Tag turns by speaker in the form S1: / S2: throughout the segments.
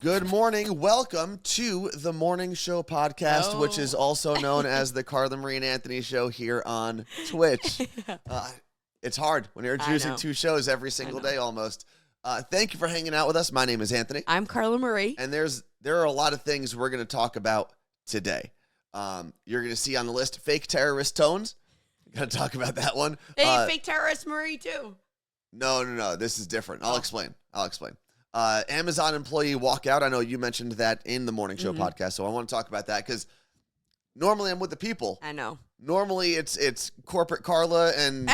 S1: Good morning. Welcome to the Morning Show podcast, which is also known as the Carla Marie and Anthony Show here on Twitch. It's hard when you're introducing two shows every single day almost. Thank you for hanging out with us. My name is Anthony.
S2: I'm Carla Marie.
S1: And there are a lot of things we're going to talk about today. You're going to see on the list fake terrorist tones. Got to talk about that one.
S2: Hey, fake terrorist Marie too.
S1: No. This is different. I'll explain. Amazon employee walkout. I know you mentioned that in the Morning Show podcast, so I want to talk about that because normally I'm with the people.
S2: I know.
S1: Normally it's corporate Carla and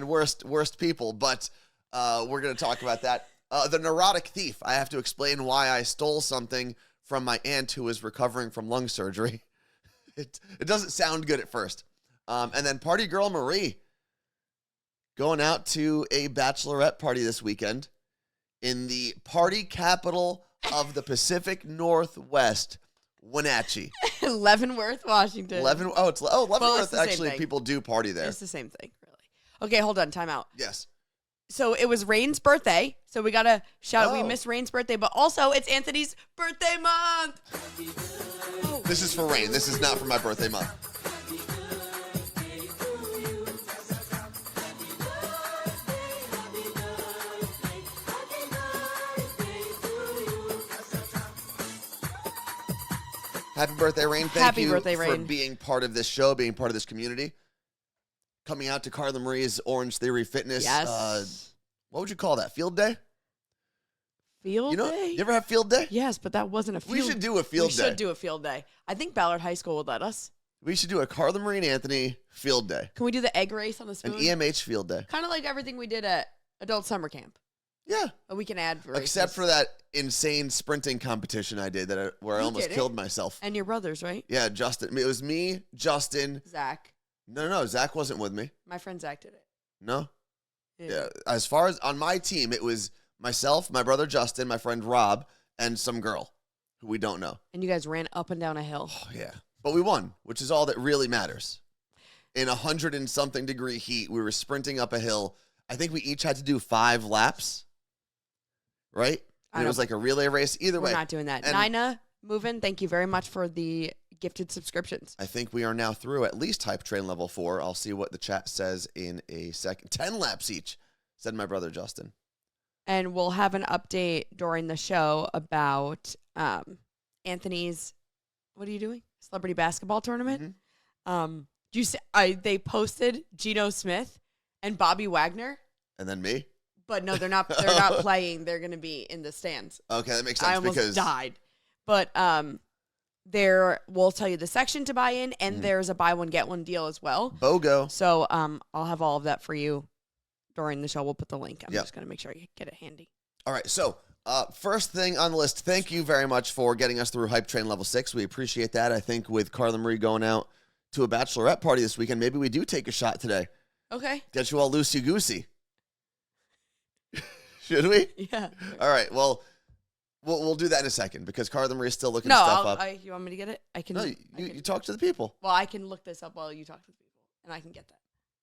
S1: worst people, but we're going to talk about that. The neurotic thief. I have to explain why I stole something from my aunt who is recovering from lung surgery. It doesn't sound good at first. And then party girl Marie going out to a bachelorette party this weekend in the party capital of the Pacific Northwest, Wenatchee.
S2: Leavenworth, Washington.
S1: Leavenworth, actually, people do party there.
S2: It's the same thing, really. Okay, hold on, time out.
S1: Yes.
S2: So it was Rain's birthday, so we got to shout, we missed Rain's birthday, but also it's Anthony's birthday month.
S1: This is for Rain. This is not for my birthday month. Happy birthday, Rain. Thank you for being part of this show, being part of this community. Coming out to Carla Marie's Orange Theory Fitness.
S2: Yes.
S1: What would you call that? Field day?
S2: Field day?
S1: You ever have field day?
S2: Yes, but that wasn't a field day.
S1: We should do a field day.
S2: We should do a field day. I think Ballard High School would let us.
S1: We should do a Carla Marie and Anthony field day.
S2: Can we do the egg race on the spoon?
S1: An EMH field day.
S2: Kind of like everything we did at Adult Summer Camp.
S1: Yeah.
S2: But we can add races.
S1: Except for that insane sprinting competition I did where I almost killed myself.
S2: And your brothers, right?
S1: Yeah, Justin. It was me, Justin.
S2: Zach.
S1: No. Zach wasn't with me.
S2: My friend Zach did it.
S1: No? Yeah. As far as on my team, it was myself, my brother Justin, my friend Rob, and some girl who we don't know.
S2: And you guys ran up and down a hill.
S1: Oh, yeah. But we won, which is all that really matters. In 100 and something degree heat, we were sprinting up a hill. I think we each had to do 5 laps. Right? And it was like a relay race. Either way.
S2: We're not doing that. Nina, Movin', thank you very much for the gifted subscriptions.
S1: I think we are now through at least Hype Train Level 4. I'll see what the chat says in a second. 10 laps each, said my brother Justin.
S2: And we'll have an update during the show about Anthony's, what are you doing? Celebrity basketball tournament. Do you see, they posted Geno Smith and Bobby Wagner.
S1: And then me?
S2: But no, they're not playing. They're going to be in the stands.
S1: Okay, that makes sense.
S2: I almost died. But we'll tell you the section to buy in, and there's a buy one, get one deal as well.
S1: BOGO.
S2: So I'll have all of that for you during the show. We'll put the link. I'm just going to make sure you get it handy.
S1: All right, so first thing on the list, thank you very much for getting us through Hype Train Level 6. We appreciate that. I think with Carla Marie going out to a bachelorette party this weekend, maybe we do take a shot today.
S2: Okay.
S1: Get you all loosey-goosey. Should we?
S2: Yeah.
S1: All right. Well, we'll do that in a second because Carla Marie is still looking stuff up.
S2: You want me to get it? I can.
S1: No, you talk to the people.
S2: Well, I can look this up while you talk to the people, and I can get that.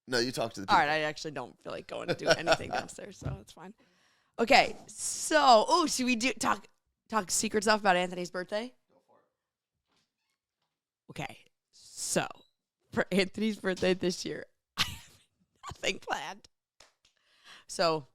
S1: No, you talk to the people.
S2: All right. I actually don't feel like going to do anything downstairs, so it's fine. Okay. So, should we talk secret stuff about Anthony's birthday?
S1: Go for
S2: it. Okay. So, for Anthony's birthday this year, I have nothing planned. So,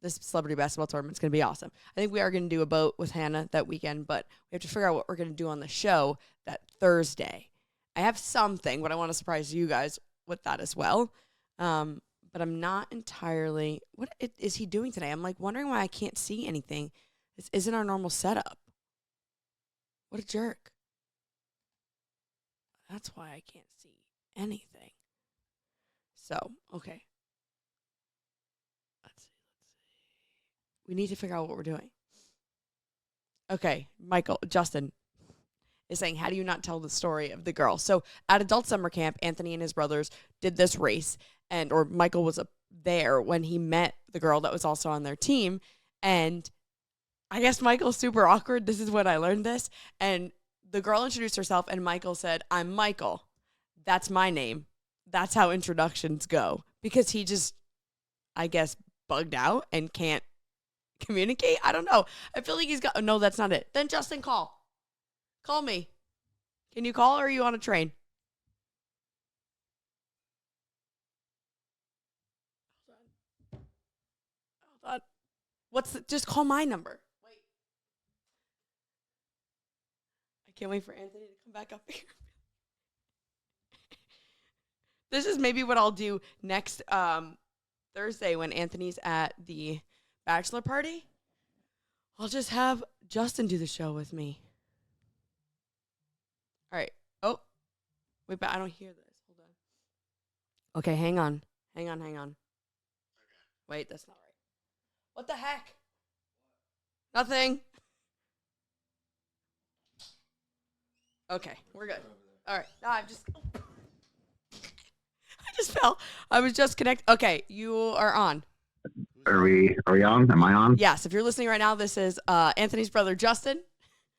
S2: this celebrity basketball tournament's going to be awesome. I think we are going to do a boat with Hannah that weekend, but we have to figure out what we're going to do on the show that Thursday. I have something, but I want to surprise you guys with that as well. But I'm not entirely... What is he doing today? I'm like wondering why I can't see anything. This isn't our normal setup. What a jerk. That's why I can't see anything. So, okay. We need to figure out what we're doing. Okay, Justin is saying, how do you not tell the story of the girl? So at Adult Summer Camp, Anthony and his brothers did this race, or Michael was there when he met the girl that was also on their team. And I guess Michael's super awkward. This is when I learned this. And the girl introduced herself, and Michael said, "I'm Michael. That's my name." That's how introductions go. Because he just, I guess, bugged out and can't communicate? I don't know. I feel like he's got. No, that's not it. Then Justin, call. Call me. Can you call, or are you on a train? Hold on. Just call my number. Wait. I can't wait for Anthony to come back up here. This is maybe what I'll do next Thursday when Anthony's at the bachelor party. I'll just have Justin do the show with me. All right. Oh, wait, but I don't hear this. Hold on. Okay, hang on. Hang on. Wait, that's not right. What the heck? Nothing. Okay, we're good. All right. No, I just fell. I was just connected. Okay, you are on.
S3: Are we on? Am I on?
S2: Yes, if you're listening right now, this is Anthony's brother, Justin.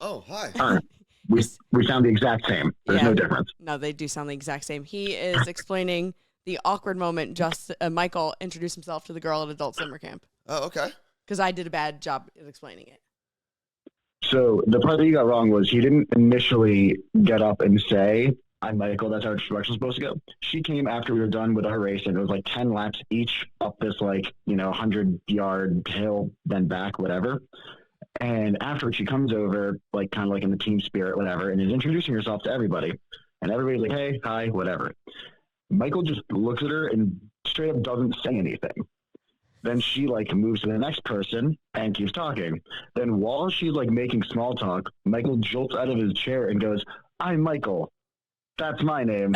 S1: Oh, hi.
S3: All right. We sound the exact same. There's no difference.
S2: No, they do sound the exact same. He is explaining the awkward moment Michael introduced himself to the girl at adult summer camp.
S1: Oh, okay.
S2: Because I did a bad job of explaining it.
S3: So the part that you got wrong was he didn't initially get up and say, "I'm Michael, that's how our introduction was supposed to go." She came after we were done with our race, and it was like 10 laps each up this 100-yard hill, then back, whatever. And after she comes over, kind of like in the team spirit, whatever, and is introducing herself to everybody. And everybody's like, "Hey, hi, whatever." Michael just looks at her and straight up doesn't say anything. Then she moves to the next person and keeps talking. Then while she's making small talk, Michael jolts out of his chair and goes, "I'm Michael. That's my name."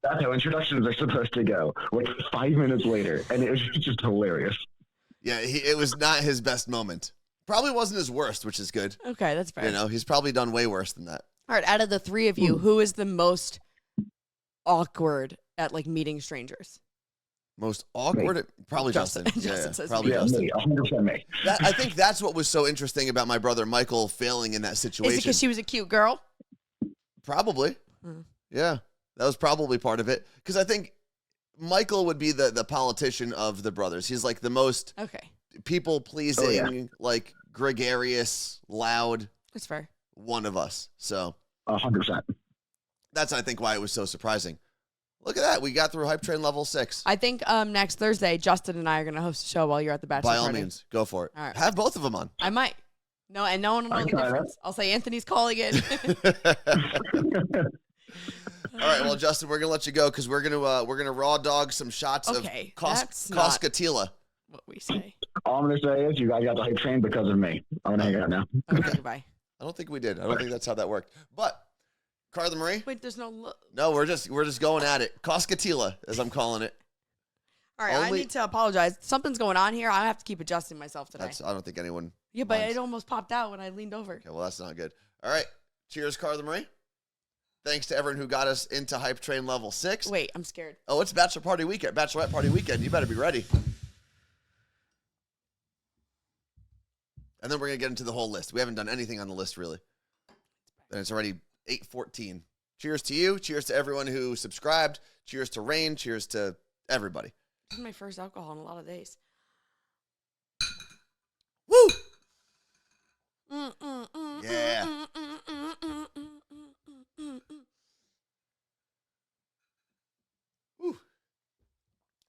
S3: That's how introductions are supposed to go. 5 minutes later, and it was just hilarious.
S1: Yeah, it was not his best moment. Probably wasn't his worst, which is good.
S2: Okay, that's fair.
S1: He's probably done way worse than that.
S2: All right, out of the three of you, who is the most awkward at meeting strangers?
S1: Most awkward? Probably Justin.
S2: Justin says
S1: probably
S2: me.
S1: Justin.
S3: Me, 100% me.
S1: I think that's what was so interesting about my brother Michael failing in that situation.
S2: Is it because she was a cute girl?
S1: Probably. Yeah, that was probably part of it. Because I think Michael would be the politician of the brothers. He's the most people-pleasing, gregarious, loud.
S2: That's fair.
S1: One of us. So
S3: 100%.
S1: that's, I think, why it was so surprising. Look at that. We got through Hype Train level 6.
S2: I think next Thursday, Justin and I are going to host a show while you're at the bachelor
S1: By all
S2: party.
S1: means, go for it.
S2: All right.
S1: Have both of them on.
S2: I might. No, and no one will know the difference. I'll say Anthony's calling in.
S1: All right, well, Justin, we're gonna let you go because we're gonna raw dog some shots of Coscatila.
S2: What we say.
S3: All I'm gonna say is you guys got the hype train because of me. I'm gonna hang out now.
S2: Okay, goodbye.
S1: I don't think we did. I don't think that's how that worked. But Carla Marie?
S2: Wait, there's no.
S1: No, we're just going at it. Coscatila, as I'm calling it.
S2: All right, I need to apologize. Something's going on here. I have to keep adjusting myself today.
S1: I don't think anyone.
S2: Yeah, but it almost popped out when I leaned over.
S1: Okay, well, that's not good. All right, cheers, Carla Marie. Thanks to everyone who got us into Hype Train level 6.
S2: Wait, I'm scared.
S1: Oh, it's Bachelorette Party weekend. You better be ready. And then we're going to get into the whole list. We haven't done anything on the list, really. And it's already 8:14. Cheers to you. Cheers to everyone who subscribed. Cheers to Rain. Cheers to everybody.
S2: This is my first alcohol in a lot of days.
S1: Woo! Yeah. Woo.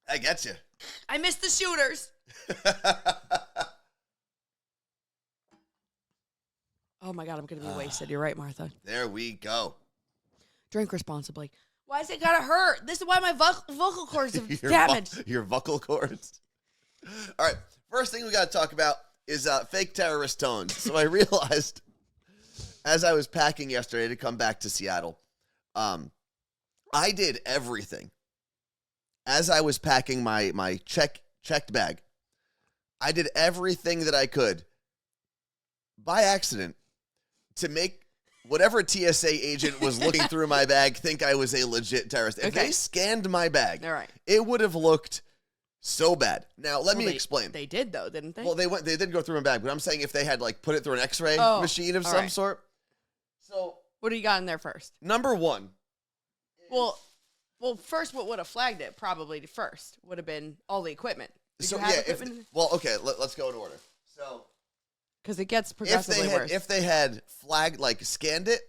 S1: That gets you.
S2: I missed the shooters. Oh my God, I'm going to be wasted. You're right, Martha.
S1: There we go.
S2: Drink responsibly. Why is it gotta hurt? This is why my vocal cords are damaged.
S1: Your vocal cords. All right. First thing we got to talk about is fake terrorist tones. So I realized as I was packing yesterday to come back to Seattle, I did everything. As I was packing my checked bag, I did everything that I could by accident to make whatever TSA agent was looking through my bag think I was a legit terrorist. If they scanned my bag,
S2: all right,
S1: it would have looked so bad. Now, let me explain.
S2: They did, though, didn't they?
S1: Well, they did go through my bag, but I'm saying if they had, put it through an X-ray machine of some sort. So,
S2: what do you got in there first?
S1: Number one.
S2: Well, first, what would have flagged it probably first would have been all the equipment. Did you have equipment?
S1: Okay, let's go in order. So
S2: because it gets progressively worse.
S1: If they had scanned it,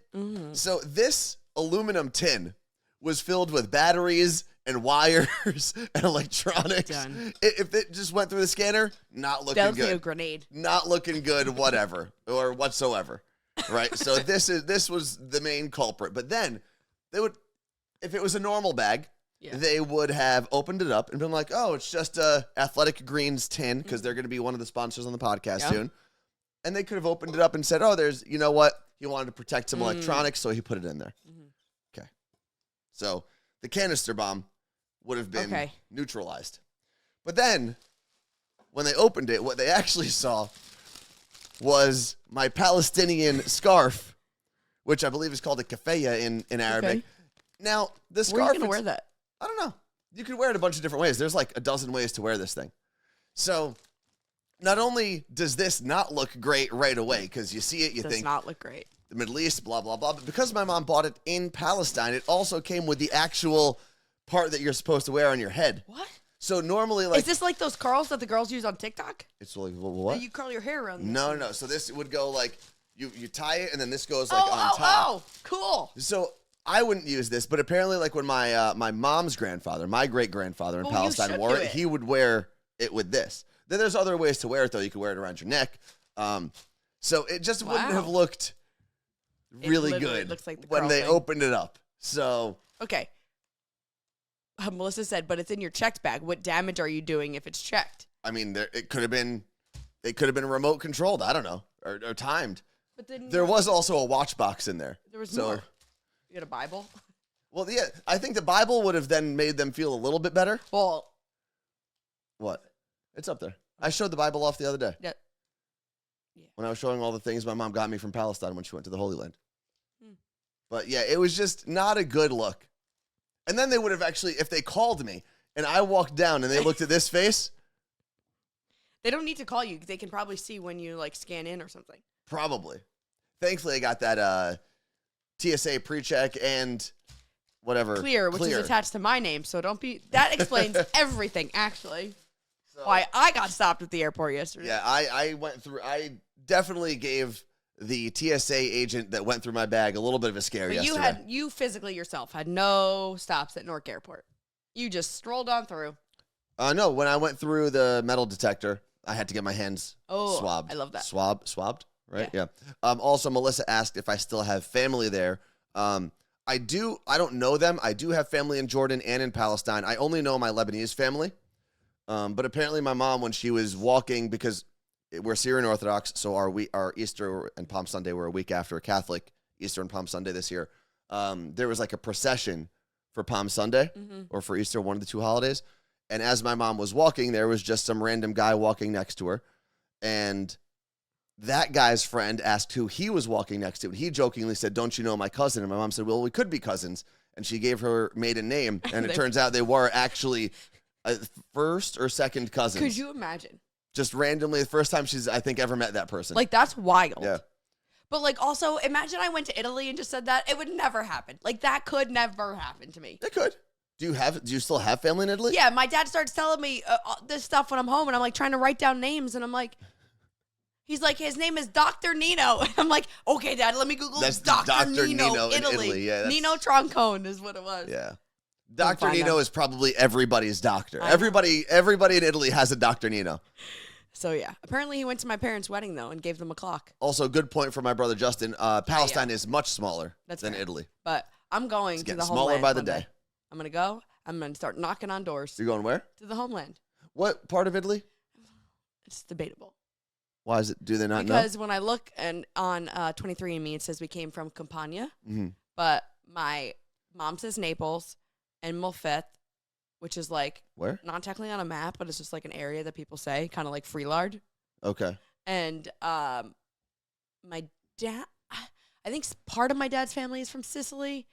S1: so this aluminum tin was filled with batteries and wires and electronics.
S2: Done.
S1: If it just went through the scanner, not looking
S2: That looks
S1: good.
S2: like a grenade.
S1: Not looking good, whatever, or whatsoever. Right? So this was the main culprit. But then they would, if it was a normal bag, they would have opened it up and been like, oh, it's just a Athletic Greens tin, because they're going to be one of the sponsors on the podcast soon. And they could have opened it up and said, oh, there's, you know what? He wanted to protect some electronics, so he put it in there. Okay. So the canister bomb would have been neutralized. But then when they opened it, what they actually saw was my Palestinian scarf, which I believe is called a kafaya in Arabic. Okay. Now, the scarf...
S2: Where are you going to wear that?
S1: I don't know. You could wear it a bunch of different ways. There's like a dozen ways to wear this thing. So, not only does this not look great right away, because you see it, you think... It does
S2: not look great.
S1: The Middle East, blah, blah, blah. But because my mom bought it in Palestine, it also came with the actual part that you're supposed to wear on your head.
S2: What?
S1: So normally, like...
S2: Is this like those curls that the girls use on TikTok?
S1: It's like, what?
S2: That you curl your hair around.
S1: No. So this would go like, you tie it, and then this goes like on top.
S2: Oh, cool.
S1: So I wouldn't use this, but apparently like when my my mom's grandfather, my great-grandfather in Palestine wore it, he would wear it with this. Then there's other ways to wear it, though. You could wear it around your neck. So it just wouldn't have looked really good
S2: looks like the
S1: when they opened it up. So...
S2: Okay. Melissa said, but it's in your checked bag. What damage are you doing if it's checked?
S1: I mean, it could have been remote controlled. I don't know, or timed. But then there was also a watch box in there.
S2: There was more. You had a Bible?
S1: Well, yeah, I think the Bible would have then made them feel a little bit better.
S2: Well,
S1: what? It's up there. I showed the Bible off the other day.
S2: Yeah.
S1: When I was showing all the things my mom got me from Palestine when she went to the Holy Land. But yeah, it was just not a good look. And then they would have actually, if they called me and I walked down and they looked at this face.
S2: They don't need to call you. They can probably see when you like scan in or something.
S1: Probably. Thankfully, I got that TSA pre-check and whatever.
S2: Clear, which is attached to my name. So don't be, that explains everything, actually. So, why I got stopped at the airport yesterday.
S1: Yeah, I went through, I definitely gave the TSA agent that went through my bag a little bit of a scare yesterday.
S2: You physically yourself had no stops at Newark Airport. You just strolled on through.
S1: No, when I went through the metal detector, I had to get my hands swabbed.
S2: I love that.
S1: Swabbed, right? Yeah. Also, Melissa asked if I still have family there. I do. I don't know them. I do have family in Jordan and in Palestine. I only know my Lebanese family. But apparently my mom, when she was walking, because we're Syrian Orthodox, so our Easter and Palm Sunday were a week after Catholic Easter and Palm Sunday this year. There was like a procession for Palm Sunday or for Easter, one of the two holidays. And as my mom was walking, there was just some random guy walking next to her. And that guy's friend asked who he was walking next to. And he jokingly said, "Don't you know my cousin?" And my mom said, "Well, we could be cousins." And she gave her maiden name. And it turns out they were actually first or second cousins.
S2: Could you imagine?
S1: Just randomly, the first time she's, I think, ever met that person.
S2: Like, that's wild.
S1: Yeah.
S2: But, like, also, imagine I went to Italy and just said that. It would never happen. Like, that could never happen to me.
S1: It could. Do you still have family in Italy?
S2: Yeah, my dad starts telling me this stuff when I'm home, and I'm, like, trying to write down names, and I'm like, he's like, his name is Dr. Nino. And I'm like, okay, Dad, let me Google Dr. Nino, Italy.
S1: Yeah,
S2: Nino Troncone is what it was.
S1: Yeah. Dr. Nino is probably everybody's doctor. Everybody in Italy has a Dr. Nino.
S2: So, yeah. Apparently, he went to my parents' wedding, though, and gave them a clock.
S1: Also, good point for my brother Justin. Palestine is much smaller than Italy.
S2: But I'm going to the homeland.
S1: Smaller by the day.
S2: I'm going to go. I'm going to start knocking on doors.
S1: You're going where?
S2: To the homeland.
S1: What part of Italy?
S2: It's debatable.
S1: Why is it? Do they not know?
S2: Because when I look on 23andMe, it says we came from Campania. Mm-hmm. But my mom says Naples and Molfett, which is like
S1: where?
S2: Not technically on a map, but it's just like an area that people say, kind of like Freelard.
S1: Okay.
S2: And my dad, I think part of my dad's family is from Sicily.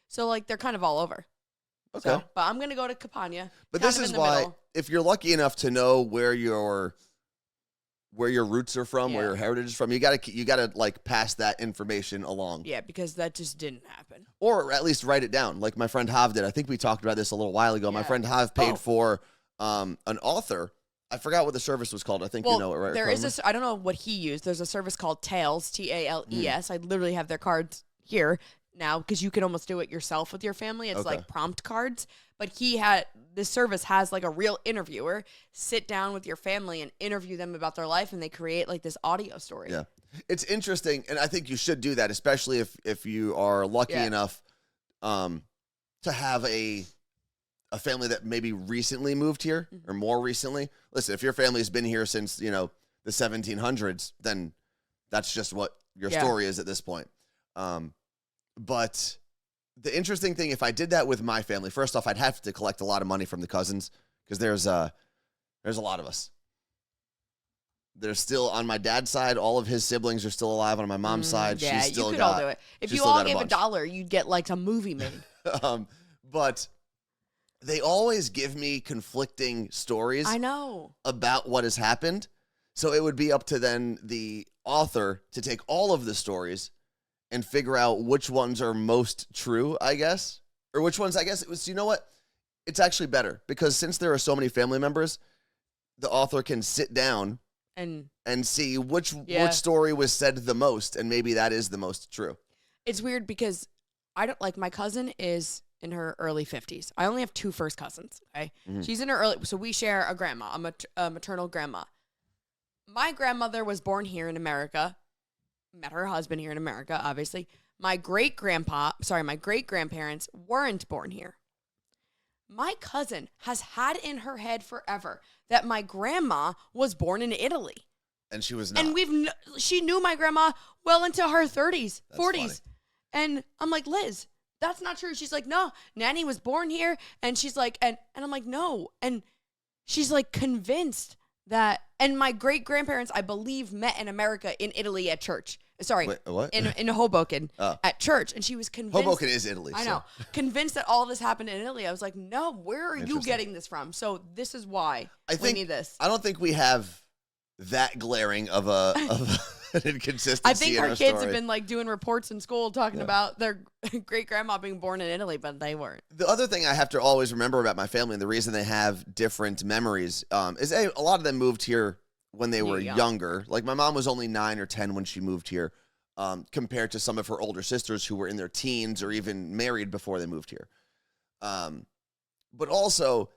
S2: So like they're kind of all over.
S1: Okay.
S2: So, but I'm gonna go to Campania.
S1: But this is why, if you're lucky enough to know where your roots are from, where your heritage is from, you gotta like pass that information along.
S2: Yeah, because that just didn't happen.
S1: Or at least write it down, like my friend Hav did. I think we talked about this a little while ago. Yeah. My friend Hav paid for an author. I forgot what the service was called. I think you know it, right?
S2: There is I don't know what he used. There's a service called Tails, Tales. I literally have their cards here now because you can almost do it yourself with your family. It's like prompt cards. But this service has like a real interviewer sit down with your family and interview them about their life, and they create like this audio story.
S1: Yeah. It's interesting, and I think you should do that, especially if you are lucky enough to have a family that maybe recently moved here or more recently. Listen, if your family's been here since, the 1700s, then that's just what your story is at this point. But the interesting thing, if I did that with my family, first off, I'd have to collect a lot of money from the cousins because there's a lot of us. There's still, on my dad's side, all of his siblings are still alive. On my mom's side, she's still
S2: you could
S1: got,
S2: all do it. If you all gave $1, you'd get like a movie made.
S1: But they always give me conflicting stories.
S2: I know.
S1: About what has happened. So it would be up to then the author to take all of the stories and figure out which ones are most true, I guess. Or which ones, I guess, it was, you know what? It's actually better because since there are so many family members, the author can sit down and see which story was said the most, and maybe that is the most true.
S2: It's weird because my cousin is in her early 50s. I only have 2 first cousins, okay? Mm-hmm. She's in her early, so we share a grandma, a maternal grandma. My grandmother was born here in America, met her husband here in America, obviously. My great-grandparents weren't born here. My cousin has had in her head forever that my grandma was born in Italy.
S1: And she was not.
S2: And she knew my grandma well into her 30s, 40s. Funny. And I'm like, Liz, that's not true. She's like, no, Nanny was born here. And she's like, and I'm like, no. And she's like convinced that, and my great-grandparents, I believe, met in America in Italy at church. Sorry.
S1: Wait, what?
S2: In Hoboken at church. And she was convinced.
S1: Hoboken is Italy.
S2: I know. Convinced that all of this happened in Italy. I was like, no, where are you getting this from? So this is why we need this.
S1: I don't think we have that glaring of an inconsistency.
S2: I think
S1: in
S2: our kids have been like doing reports in school talking about their great-grandma being born in Italy, but they weren't.
S1: The other thing I have to always remember about my family, and the reason they have different memories, is a lot of them moved here when they were younger. Like my mom was only 9 or 10 when she moved here, compared to some of her older sisters who were in their teens or even married before they moved here. But also,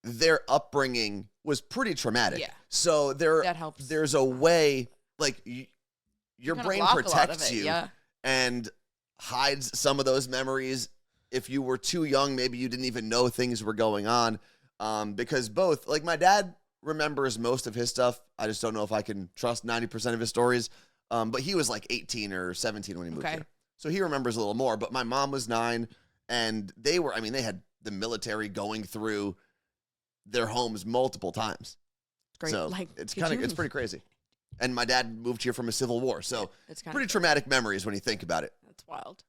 S1: their upbringing was pretty traumatic. Yeah. So that helps. There's a way, like your brain protects you and hides some of those memories. If you were too young, maybe you didn't even know things were going on. Because both, like my dad remembers most of his stuff. I just don't know if I can trust 90% of his stories. But he was like 18 or 17 when he moved here. So he remembers a little more. But my mom was 9, and they had the military going through their homes multiple times.
S2: Great.
S1: So it's pretty crazy. And my dad moved here from a civil war. So it's pretty traumatic memories when you think about it.
S2: That's wild.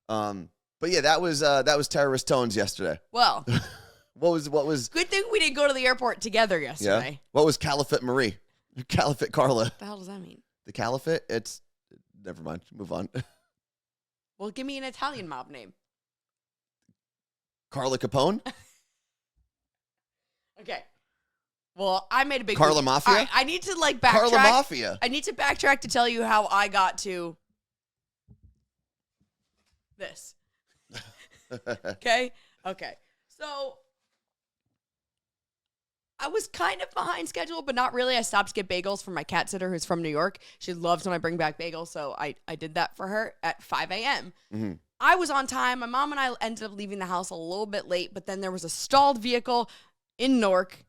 S1: But yeah, that was terrorist tones yesterday.
S2: Well,
S1: what was
S2: good thing we didn't go to the airport together yesterday.
S1: Yeah? What was Caliphate Marie? Caliphate Carla.
S2: What the hell does that mean?
S1: The Caliphate? It's never mind. Move on.
S2: Well, give me an Italian mob name.
S1: Carla Capone?
S2: Okay. Well, I made a big
S1: Carla Mafia?
S2: Right, I need to backtrack.
S1: Carla Mafia.
S2: I need to backtrack to tell you how I got to this. Okay? Okay. So I was kind of behind schedule, but not really. I stopped to get bagels from my cat sitter who's from New York. She loves when I bring back bagels, so I did that for her at 5 a.m. Mm-hmm. I was on time. My mom and I ended up leaving the house a little bit late, but then there was a stalled vehicle in Newark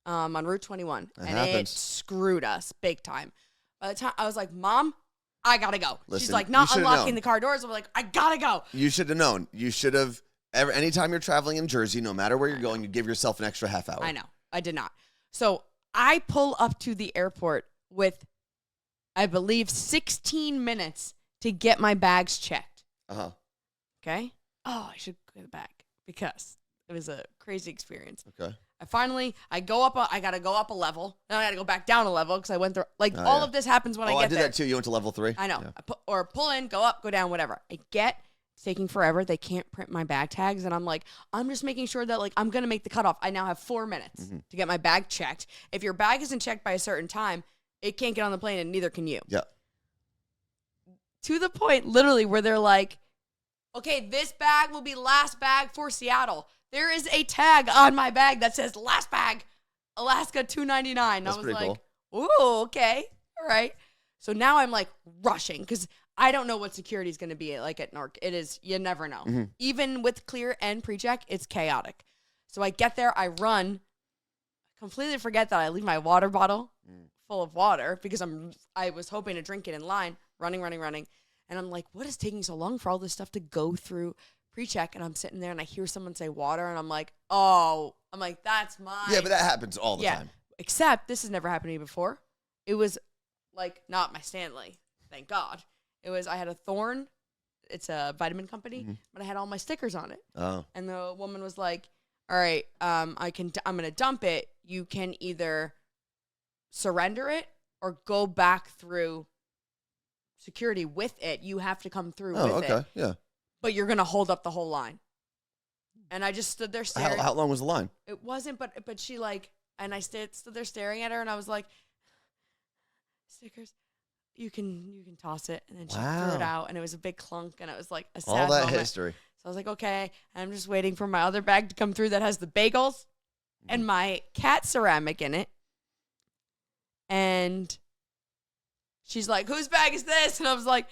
S2: on Route 21, it screwed us big time. By the time I was like, Mom, I gotta go.
S1: Listen,
S2: she's like, not unlocking the car doors. I'm like, I gotta go.
S1: You should have known. You should have. Anytime you're traveling in Jersey, no matter where you're going, you give yourself an extra half hour.
S2: I know. I did not. So I pull up to the airport with, I believe, 16 minutes to get my bags checked.
S1: Uh-huh.
S2: Okay? Oh, I should go back because it was a crazy experience.
S1: Okay.
S2: I go up, I got to go up a level. Then I got to go back down a level because I went through, all of this happens when I get there.
S1: I did that too. You went to level 3?
S2: I know.
S1: Yeah.
S2: Or pull in, go up, go down, whatever. I get taking forever. They can't print my bag tags. And I'm like, I'm just making sure that, like, I'm going to make the cutoff. I now have 4 minutes to get my bag checked. If your bag isn't checked by a certain time, it can't get on the plane, and neither can you.
S1: Yeah.
S2: To the point, literally, where they're like, okay, this bag will be last bag for Seattle. There is a tag on my bag that says last bag, Alaska $2.99. I was
S1: pretty
S2: like,
S1: cool.
S2: ooh, okay. All right. So now I'm like rushing because I don't know what security is going to be like at NORC. It is, you never know. Even with clear and pre-check, it's chaotic. So I get there, I run, completely forget that I leave my water bottle full of water because I was hoping to drink it in line, running. And I'm like, what is taking so long for all this stuff to go through pre-check? And I'm sitting there and I hear someone say water and I'm like, that's mine.
S1: Yeah, but that happens all the time.
S2: Except this has never happened to me before. It was like not my Stanley, thank God. It was, I had a Thorn. It's a vitamin company, but I had all my stickers on it.
S1: Oh.
S2: And the woman was like, all right, I'm going to dump it. You can either surrender it or go back through security with it. You have to come through with it.
S1: Yeah.
S2: But you're going to hold up the whole line. And I just stood there staring.
S1: How long was the line?
S2: It wasn't, but she like, and I stood there staring at her and I was like, stickers, you can toss it. And then she threw it out and it was a big clunk and it was like a sad
S1: all that
S2: moment.
S1: history.
S2: So I was like, okay. And I'm just waiting for my other bag to come through that has the bagels and my cat ceramic in it. And she's like, whose bag is this? And I was like,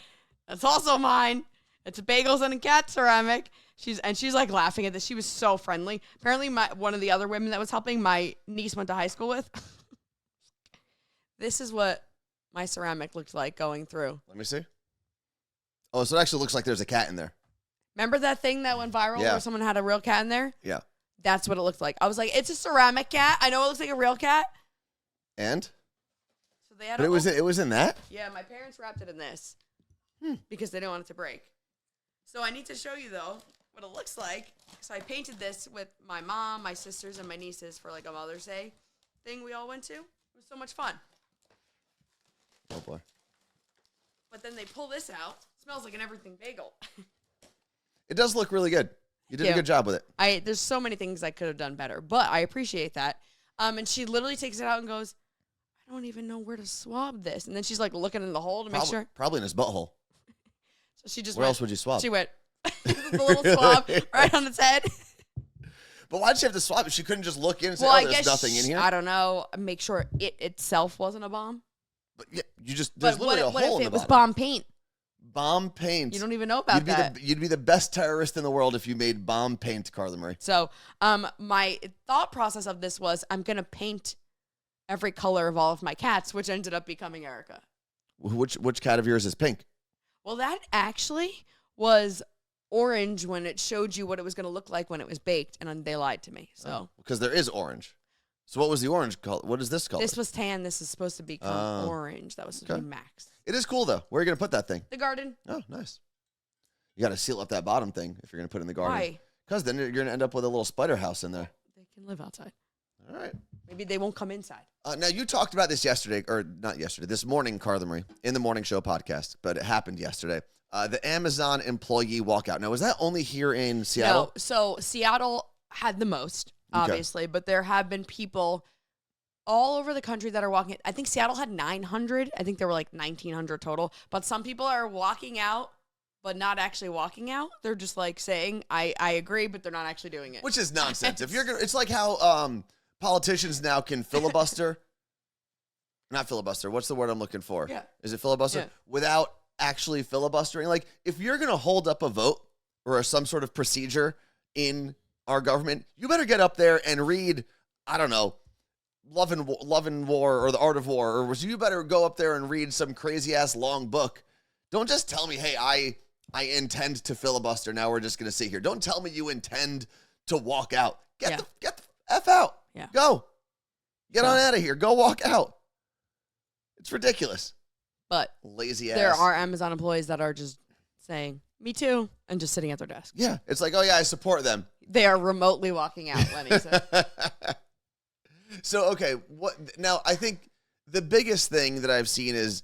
S2: that's also mine. It's bagels and a cat ceramic. She's like laughing at this. She was so friendly. Apparently one of the other women that was helping, my niece went to high school with. This is what my ceramic looked like going through.
S1: Let me see. Oh, so it actually looks like there's a cat in there.
S2: Remember that thing that went viral where someone had a real cat in there?
S1: Yeah.
S2: That's what it looked like. I was like, it's a ceramic cat. I know it looks like a real cat.
S1: And?
S2: So they had
S1: but it was in that?
S2: Yeah, my parents wrapped it in this because they didn't want it to break. So I need to show you, though, what it looks like. So I painted this with my mom, my sisters, and my nieces for like a Mother's Day thing we all went to. It was so much fun.
S1: Oh, boy.
S2: But then they pull this out. It smells like an everything bagel.
S1: It does look really good. You did a good job with it.
S2: There's so many things I could have done better, but I appreciate that. And she literally takes it out and goes, I don't even know where to swab this. And then she's like looking in the hole to make sure.
S1: Probably in his butthole.
S2: So she just
S1: Where else would you swab?
S2: She went, the little swab right on its head.
S1: But why'd she have to swab it? She couldn't just look in and say, there's nothing in here?
S2: I don't know. Make sure it itself wasn't a bomb.
S1: But yeah, there's literally a hole in the bottom.
S2: What if it was bomb paint?
S1: Bomb paint.
S2: You don't even know about that.
S1: You'd be the best terrorist in the world if you made bomb paint, Carla Marie.
S2: So, my thought process of this was I'm going to paint every color of all of my cats, which ended up becoming Erica.
S1: Which cat of yours is pink?
S2: Well, that actually was orange when it showed you what it was going to look like when it was baked, and they lied to me. So
S1: because there is orange. So what was the orange color? What is this color?
S2: This was tan. This is supposed to become orange. That was supposed to be max.
S1: It is cool, though. Where are you going to put that thing?
S2: The garden.
S1: Oh, nice. You got to seal up that bottom thing if you're going to put it in the garden.
S2: Why?
S1: Because then you're going to end up with a little spider house in there.
S2: They can live outside.
S1: All right.
S2: Maybe they won't come inside.
S1: Now, you talked about this yesterday, or not yesterday, this morning, Carla Marie, in the morning show podcast, but it happened yesterday. The Amazon employee walkout. Now, was that only here in Seattle?
S2: No. So Seattle had the most, obviously, but there have been people all over the country that are walking. I think Seattle had 900. I think there were like 1,900 total. But some people are walking out, but not actually walking out. They're just like saying, I agree, but they're not actually doing it.
S1: Which is nonsense. If you're gonna, it's like how politicians now can filibuster. Not filibuster. What's the word I'm looking for?
S2: Yeah.
S1: Is it filibuster?
S2: Yeah.
S1: Without actually filibustering. Like, if you're going to hold up a vote or some sort of procedure in our government, you better get up there and read, I don't know, Love and War or The Art of War, or you better go up there and read some crazy-ass long book. Don't just tell me, hey, I intend to filibuster. Now we're just going to sit here. Don't tell me you intend to walk out. Get the F out.
S2: Yeah.
S1: Go. Get on out of here. Go walk out. It's ridiculous.
S2: But
S1: lazy ass.
S2: There are Amazon employees that are just saying, me too, and just sitting at their desk.
S1: Yeah. It's like, oh, yeah, I support them.
S2: They are remotely walking out, Lenny said.
S1: So, okay, now I think the biggest thing that I've seen is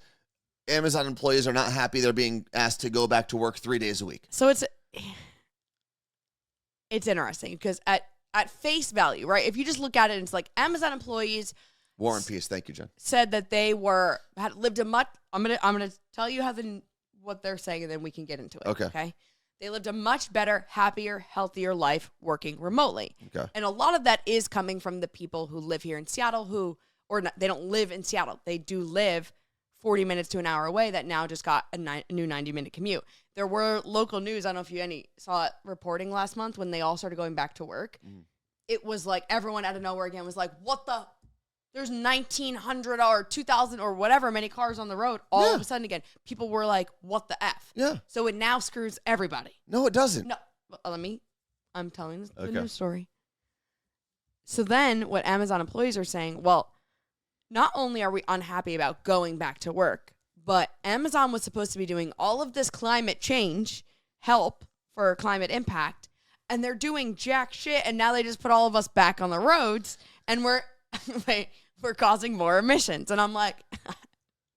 S1: Amazon employees are not happy they're being asked to go back to work 3 days a week.
S2: So it's it's interesting because at face value, right? If you just look at it, it's like Amazon employees.
S1: War and Peace. Thank you, Jen.
S2: Said that they had lived a much. I'm gonna tell you what they're saying, and then we can get into it. Okay. They lived a much better, happier, healthier life working remotely.
S1: Okay.
S2: And a lot of that is coming from the people who live here in Seattle they don't live in Seattle. They do live 40 minutes to an hour away that now just got a new 90-minute commute. There were local news. I don't know if you saw it reporting last month when they all started going back to work. It was like everyone out of nowhere again was like, what the? There's 1,900 or 2,000 or whatever many cars on the road all of a sudden again. People were like, what the F?
S1: Yeah.
S2: So it now screws everybody.
S1: No, it doesn't.
S2: No. I'm telling the news story. So then what Amazon employees are saying, well, not only are we unhappy about going back to work, but Amazon was supposed to be doing all of this climate change help for climate impact, and they're doing jack shit, and now they just put all of us back on the roads, and we're causing more emissions. And I'm like,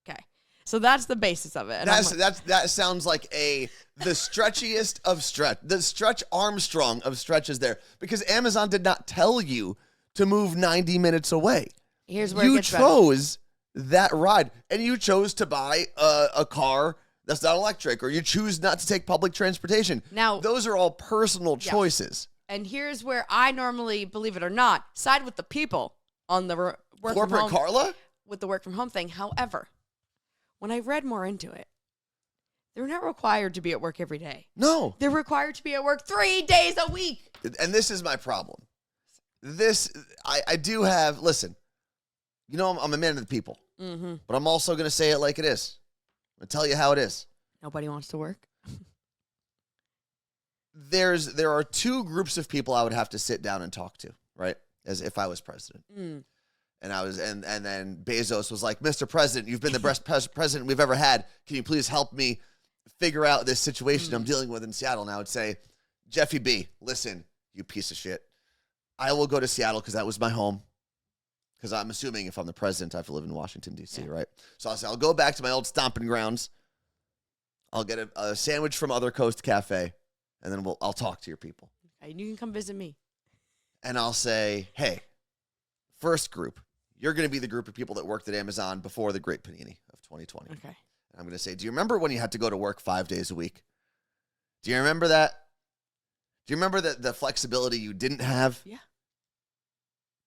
S2: okay. So that's the basis of it. And
S1: that sounds like the stretchiest of stretch. The Stretch Armstrong of stretches there. Because Amazon did not tell you to move 90 minutes away.
S2: Here's where
S1: you
S2: it gets
S1: chose that ride. And you chose to buy a car that's not electric. Or you choose not to take public transportation. Now, those are all personal choices.
S2: And here's where I normally, believe it or not, side with the people on the work
S1: Corporate
S2: from home,
S1: Carla?
S2: With the work from home thing. However, when I read more into it, they're not required to be at work every day.
S1: No.
S2: They're required to be at work 3 days a week.
S1: And this is my problem. I do have, listen, you know, I'm a man of the people, but I'm also going to say it like it is. I'm going to tell you how it is.
S2: Nobody wants to work.
S1: There are two groups of people I would have to sit down and talk to, right? As if I was president. And I was, and then Bezos was like, Mr. President, you've been the best president we've ever had. Can you please help me figure out this situation I'm dealing with in Seattle? And I would say, Jeffy B, listen, you piece of shit. I will go to Seattle because that was my home. Because I'm assuming if I'm the president, I have to live in Washington, D.C., right? So I'll say, I'll go back to my old stomping grounds. I'll get a sandwich from Other Coast Cafe, and then I'll talk to your people.
S2: Okay, you can come visit me.
S1: And I'll say, hey, first group, you're going to be the group of people that worked at Amazon before the Great Panini of 2020.
S2: Okay.
S1: And I'm going to say, do you remember when you had to go to work 5 days a week? Do you remember that? Do you remember the flexibility you didn't have?
S2: Yeah.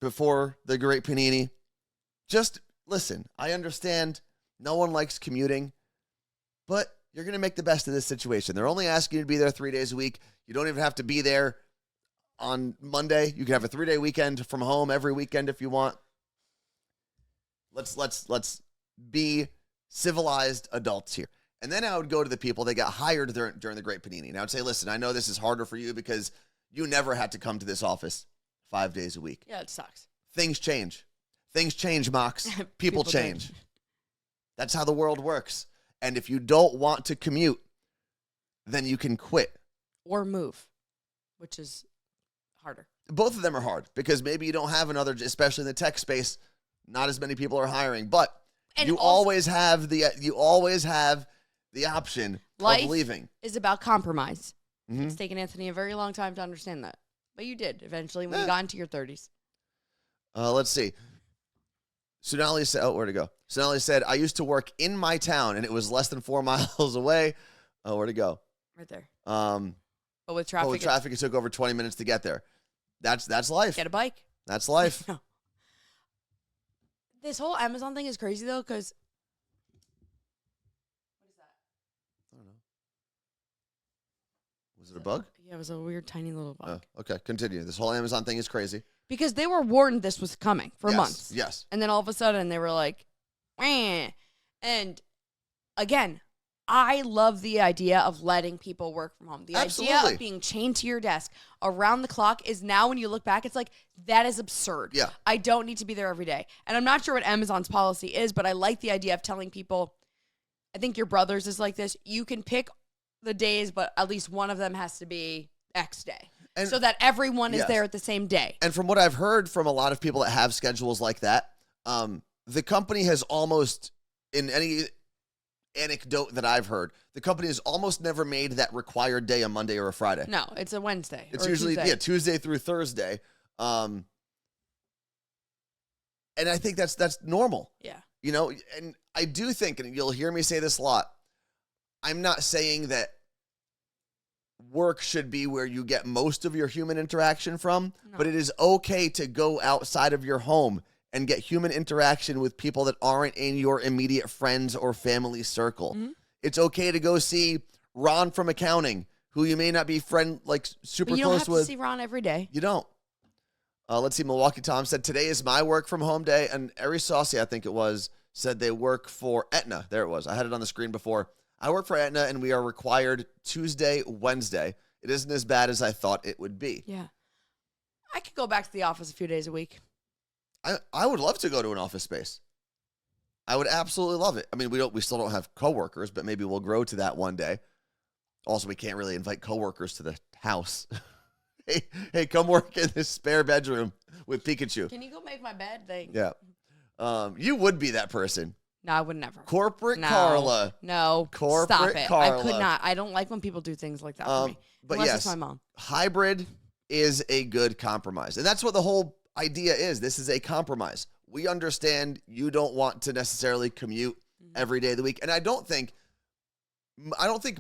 S1: Before the Great Panini? Just listen, I understand no one likes commuting, but you're going to make the best of this situation. They're only asking you to be there 3 days a week. You don't even have to be there on Monday. You can have a 3-day weekend from home every weekend if you want. Let's be civilized adults here. And then I would go to the people that got hired during the Great Panini. And I would say, listen, I know this is harder for you because you never had to come to this office 5 days a week.
S2: Yeah, it sucks.
S1: Things change. Things change, Mox. People change. That's how the world works. And if you don't want to commute, then you can quit.
S2: Or move, which is harder.
S1: Both of them are hard because maybe you don't have another, especially in the tech space, not as many people are hiring. But you always have the option of leaving.
S2: Life is about compromise. It's taken Anthony a very long time to understand that. But you did eventually when you got into your 30s.
S1: Let's see. Sonali said, where'd it go? Sonali said, I used to work in my town and it was less than 4 miles away. Oh, where'd it go?
S2: Right there. But with traffic,
S1: it took over 20 minutes to get there. That's life.
S2: Get a bike.
S1: That's life.
S2: No. This whole Amazon thing is crazy though, because what is that?
S1: I don't know. Was it a bug?
S2: Yeah, it was a weird, tiny little bug.
S1: Oh, okay, continue. This whole Amazon thing is crazy.
S2: Because they were warned this was coming for months.
S1: Yes.
S2: And then all of a sudden they were like, eh. And again, I love the idea of letting people work from home. The idea of being chained to your desk around the clock is now, when you look back, it's like, that is absurd.
S1: Yeah.
S2: I don't need to be there every day. And I'm not sure what Amazon's policy is, but I like the idea of telling people, I think your brother's is like this. You can pick the days, but at least one of them has to be X day. And so that everyone is there at the same day.
S1: And from what I've heard from a lot of people that have schedules like that, the company has almost, in anecdote that I've heard, the company has almost never made that required day a Monday or a Friday.
S2: No, it's a Wednesday.
S1: It's
S2: or
S1: usually
S2: Tuesday.
S1: Tuesday through Thursday. And I think that's normal.
S2: Yeah.
S1: You know, and I do think, and you'll hear me say this a lot, I'm not saying that work should be where you get most of your human interaction from, but it is okay to go outside of your home and get human interaction with people that aren't in your immediate friends or family circle.
S2: Mm-hmm.
S1: It's okay to go see Ron from accounting, who you may not be super
S2: But you don't
S1: close
S2: have
S1: with.
S2: to see Ron every day.
S1: You don't. Let's see. Milwaukee Tom said, today is my work from home day. And Ari Saucy, I think it was, said they work for Aetna. There it was. I had it on the screen before. I work for Aetna, and we are required Tuesday, Wednesday. It isn't as bad as I thought it would be.
S2: Yeah. I could go back to the office a few days a week.
S1: I would love to go to an office space. I would absolutely love it. I mean, we still don't have coworkers, but maybe we'll grow to that one day. Also, we can't really invite coworkers to the house. Hey, come work in this spare bedroom with Pikachu.
S2: Can you go make my bed? Thanks.
S1: Yeah. You would be that person.
S2: No, I would never.
S1: Corporate
S2: No.
S1: Carla.
S2: No.
S1: Corporate
S2: Stop it.
S1: Carla.
S2: I could not. I don't like when people do things like that for me.
S1: But
S2: Unless
S1: yes,
S2: it's my mom.
S1: hybrid is a good compromise. And that's what the whole idea is. This is a compromise. We understand you don't want to necessarily commute every day of the week. And I don't think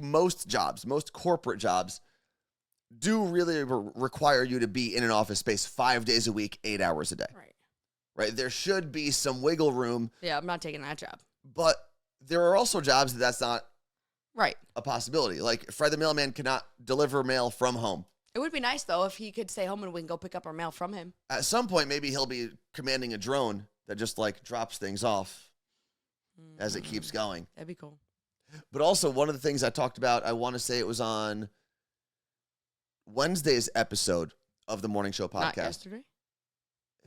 S1: most jobs, most corporate jobs, do really require you to be in an office space 5 days a week, 8 hours a day. Right? There should be some wiggle room.
S2: Yeah, I'm not taking that job.
S1: But there are also jobs that's not
S2: Right.
S1: a possibility. Like Fred the mailman cannot deliver mail from home.
S2: It would be nice, though, if he could stay home and we can go pick up our mail from him.
S1: At some point, maybe he'll be commanding a drone that just like drops things off as it keeps going.
S2: That'd be cool.
S1: But also, one of the things I talked about, I want to say it was on Wednesday's episode of the Morning Show podcast.
S2: Not yesterday?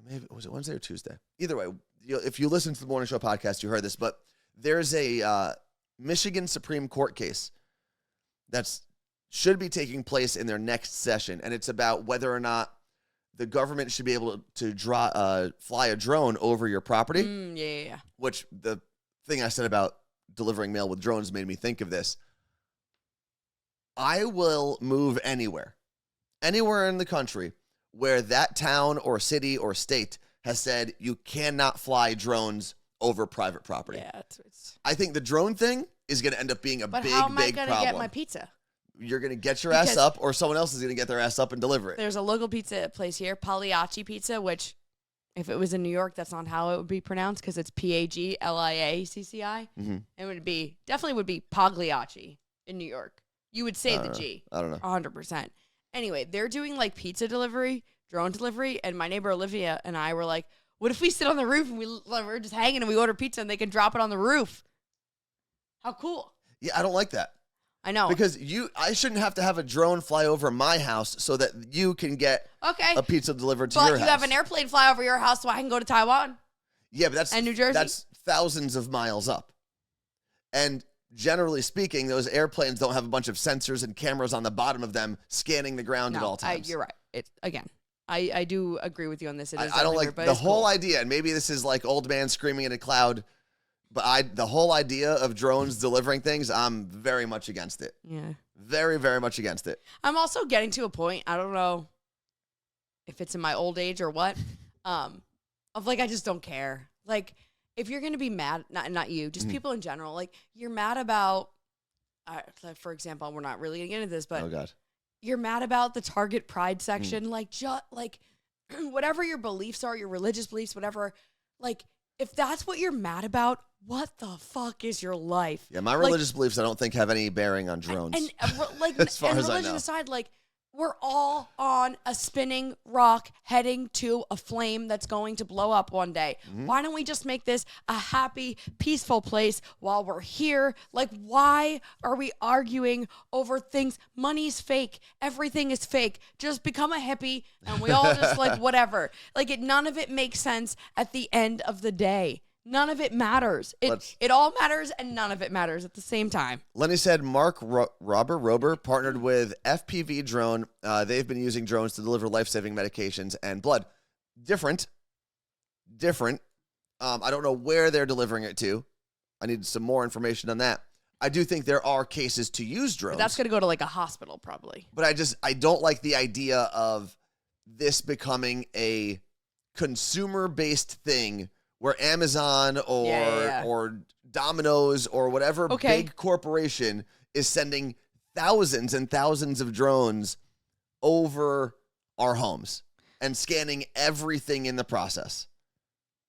S1: Maybe, was it Wednesday or Tuesday? Either way, if you listen to the Morning Show podcast, you heard this, but there's a Michigan Supreme Court case that's should be taking place in their next session, and it's about whether or not the government should be able to fly a drone over your property.
S2: Yeah.
S1: Which the thing I said about delivering mail with drones made me think of this. I will move anywhere in the country where that town or city or state has said you cannot fly drones over private property.
S2: Yeah, it's
S1: I think the drone thing is going to end up being a
S2: but
S1: big
S2: how am I
S1: problem.
S2: going to get my pizza?
S1: You're going to get your ass up, or someone else is going to get their ass up and deliver it.
S2: There's a local pizza place here, Pagliacci Pizza, which if it was in New York, that's not how it would be pronounced because it's Pagliacci.
S1: Mm-hmm.
S2: It definitely would be Pagliacci in New York. You would say the G.
S1: I don't know.
S2: 100%. Anyway, they're doing like pizza delivery, drone delivery, and my neighbor Olivia and I were like, what if we sit on the roof and we're just hanging and we order pizza and they can drop it on the roof? How cool.
S1: Yeah, I don't like that.
S2: I know.
S1: Because I shouldn't have to have a drone fly over my house so that you can get a pizza delivered to your house.
S2: But you have an airplane fly over your house so I can go to Taiwan.
S1: Yeah, but that's
S2: and New Jersey.
S1: That's thousands of miles up. And generally speaking, those airplanes don't have a bunch of sensors and cameras on the bottom of them scanning the ground at all times.
S2: You're right. I do agree with you on this.
S1: I don't like the whole idea, and maybe this is like old man screaming in a cloud, but the whole idea of drones delivering things, I'm very much against it.
S2: Yeah.
S1: Very, very much against it.
S2: I'm also getting to a point, I don't know if it's in my old age or what, of like, I just don't care. Like, if you're going to be mad, not you, just people in general, like, you're mad about, for example, we're not really going to get into this, but
S1: oh God,
S2: you're mad about the Target Pride section, like whatever your beliefs are, your religious beliefs, whatever, like, if that's what you're mad about, what the fuck is your life?
S1: Yeah, my religious beliefs I don't think have any bearing on drones.
S2: And like,
S1: as far
S2: and
S1: as I
S2: religion
S1: know.
S2: aside, like, we're all on a spinning rock heading to a flame that's going to blow up one day. Why don't we just make this a happy, peaceful place while we're here? Like, why are we arguing over things? Money's fake. Everything is fake. Just become a hippie and we all just like whatever. Like, none of it makes sense at the end of the day. None of it matters. It all matters and none of it matters at the same time.
S1: Lenny said Mark Rober partnered with FPV Drone. They've been using drones to deliver life-saving medications and blood. Different. I don't know where they're delivering it to. I need some more information on that. I do think there are cases to use drones.
S2: But that's going to go to like a hospital probably.
S1: But I don't like the idea of this becoming a consumer-based thing where Amazon or Domino's or whatever big corporation is sending thousands and thousands of drones over our homes and scanning everything in the process.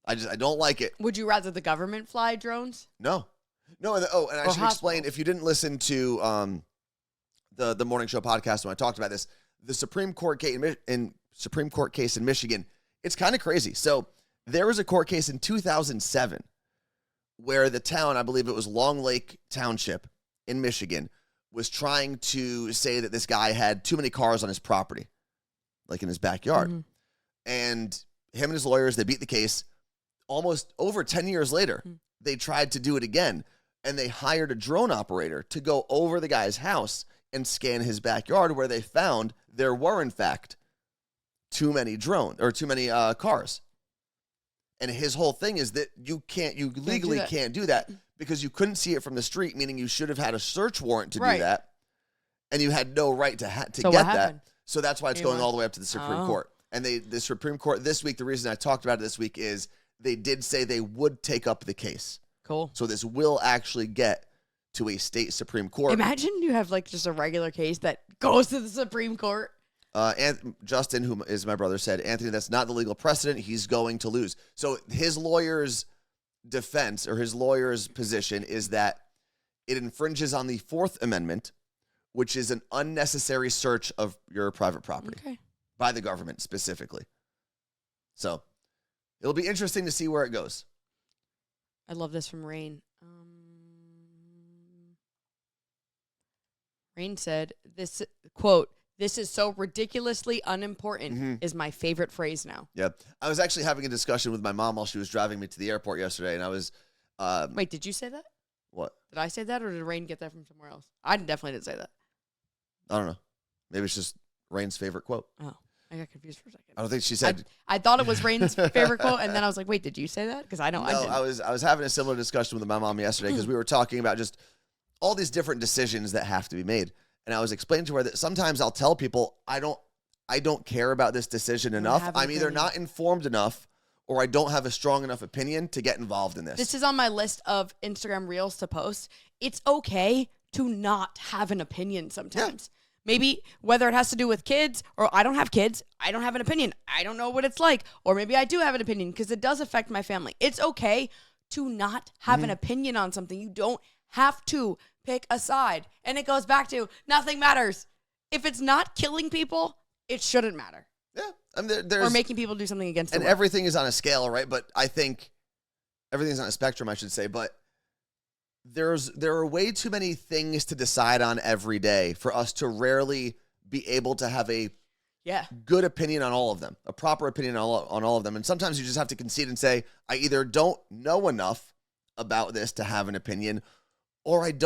S1: I don't like it.
S2: Would you rather the government fly drones?
S1: No. And I should explain, if you didn't listen to the morning show podcast when I talked about this, the Supreme Court case in Michigan, it's kind of crazy. So there was a court case in 2007 where the town, I believe it was Long Lake Township in Michigan, was trying to say that this guy had too many cars on his property, like in his backyard. Mm-hmm. And him and his lawyers, they beat the case. Almost over 10 years later, they tried to do it again, and they hired a drone operator to go over the guy's house and scan his backyard, where they found there were, in fact, too many cars. And his whole thing is that you legally can't do that because you couldn't see it from the street, meaning you should have had a search warrant to do that, and you had no right to get that. So that's why it's going all the way up to the Supreme Court. And the Supreme Court this week, the reason I talked about it this week is they did say they would take up the case.
S2: Cool.
S1: So this will actually get to a state Supreme Court.
S2: Imagine you have like just a regular case that goes to the Supreme Court.
S1: And Justin, who is my brother, said, Anthony, that's not the legal precedent. He's going to lose. So his lawyer's defense or his lawyer's position is that it infringes on the Fourth Amendment, which is an unnecessary search of your private property by the government specifically. So it'll be interesting to see where it goes.
S2: I love this from Rain. Rain said, this quote, "This is so ridiculously unimportant," is my favorite phrase now.
S1: Yeah. I was actually having a discussion with my mom while she was driving me to the airport yesterday, and I was...
S2: Wait, did you say that?
S1: What?
S2: Did I say that, or did Rain get that from somewhere else? I definitely didn't say that.
S1: I don't know. Maybe it's just Rain's favorite quote.
S2: Oh, I got confused for a second.
S1: I don't think she said...
S2: I thought it was Rain's favorite quote, and then I was like, wait, did you say that? Because I know I didn't.
S1: I was having a similar discussion with my mom yesterday because we were talking about just all these different decisions that have to be made. And I was explaining to her that sometimes I'll tell people I don't care about this decision enough. I'm either not informed enough or I don't have a strong enough opinion to get involved in this.
S2: This is on my list of Instagram reels to post. It's okay to not have an opinion sometimes. Yeah. Maybe whether it has to do with kids or I don't have kids, I don't have an opinion. I don't know what it's like. Or maybe I do have an opinion because it does affect my family. It's okay to not have an opinion on something. You don't have to pick a side. And it goes back to nothing matters. If it's not killing people, it shouldn't matter.
S1: Yeah. I mean, there's,
S2: or making people do something against them.
S1: And everything is on a scale, right? But I think everything's on a spectrum, I should say. But there are way too many things to decide on every day for us to rarely be able to have a good opinion on all of them, a proper opinion on all of them. And sometimes you just have to concede and say, I either don't know enough about this to have an opinion, or it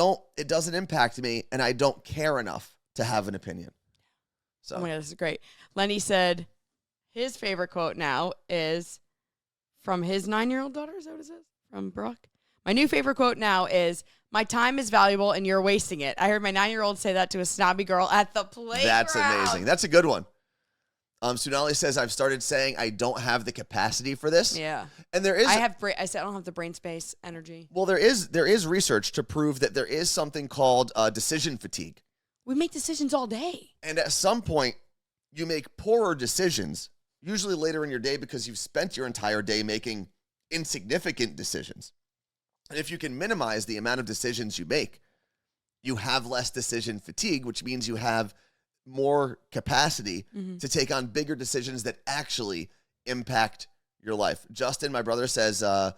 S1: doesn't impact me, and I don't care enough to have an opinion. So.
S2: Oh my God, this is great. Lenny said his favorite quote now is from his 9-year-old daughter. Is that what it says? From Brooke. My new favorite quote now is, "My time is valuable and you're wasting it." I heard my 9-year-old say that to a snobby girl at the playground.
S1: That's amazing. That's a good one. Sunali says, I've started saying I don't have the capacity for this.
S2: Yeah.
S1: And there is...
S2: I said I don't have the brain space energy.
S1: Well, there is research to prove that there is something called decision fatigue.
S2: We make decisions all day.
S1: And at some point, you make poorer decisions, usually later in your day because you've spent your entire day making insignificant decisions. And if you can minimize the amount of decisions you make, you have less decision fatigue, which means you have more capacity to take on bigger decisions that actually impact your life. Justin, my brother, says, I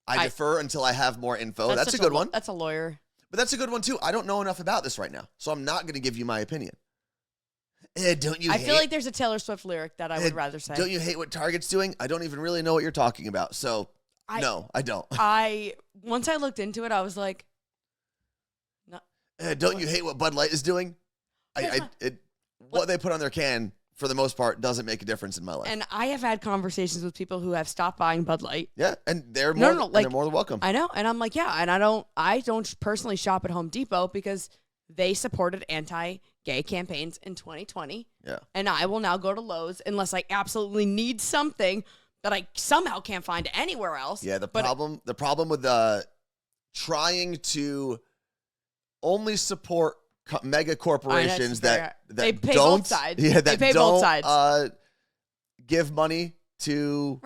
S1: defer until I have more info. That's a good one.
S2: That's a lawyer.
S1: But that's a good one, too. I don't know enough about this right now, so I'm not going to give you my opinion. Don't you
S2: I feel like there's a Taylor Swift lyric that I would rather say.
S1: Don't you hate what Target's doing? I don't even really know what you're talking about, so no, I don't.
S2: Once I looked into it, I was like...
S1: Don't you hate what Bud Light is doing? What they put on their can for the most part, doesn't make a difference in my life.
S2: And I have had conversations with people who have stopped buying Bud Light.
S1: Yeah, and they're more, they're more than welcome.
S2: I know, and I'm like, yeah, and I don't personally shop at Home Depot because they supported anti-gay campaigns in 2020.
S1: Yeah.
S2: And I will now go to Lowe's unless I absolutely need something that I somehow can't find anywhere else.
S1: Yeah, the problem with trying to only support mega corporations that
S2: they pay
S1: don't
S2: both sides.
S1: Yeah, that
S2: they pay
S1: don't
S2: both sides.
S1: Give money to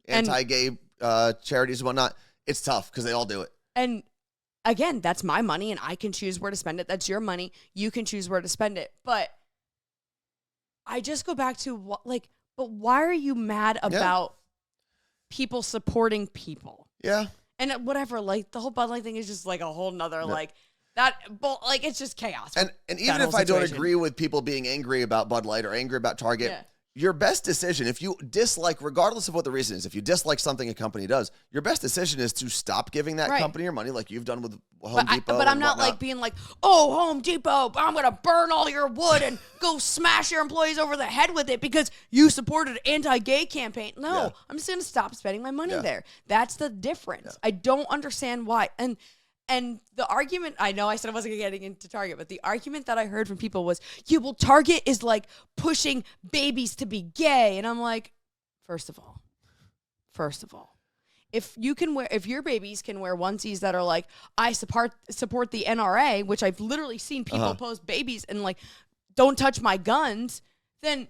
S1: anti-gay charities and whatnot. It's tough because they all do it.
S2: And again, that's my money, and I can choose where to spend it. That's your money. You can choose where to spend it. But I just go back to but why are you mad about people supporting people?
S1: Yeah.
S2: And whatever, like the whole Bud Light thing is just like a whole nother it's just chaos.
S1: And even if I don't agree with people being angry about Bud Light or angry about Target, your best decision, if you dislike, regardless of what the reason is, if you dislike something a company does, your best decision is to stop giving that company your money like you've done with Home Depot.
S2: But I'm not like being like, oh, Home Depot, I'm going to burn all your wood and go smash your employees over the head with it because you supported an anti-gay campaign. No, I'm just going to stop spending my money there. That's the difference. Yeah. I don't understand why. And the argument, I know I said I wasn't getting into Target, but the argument that I heard from people was, Target is like pushing babies to be gay. And I'm like, first of all, if your babies can wear onesies that are like, I support the NRA, which I've literally seen people post babies and like, don't touch my guns, then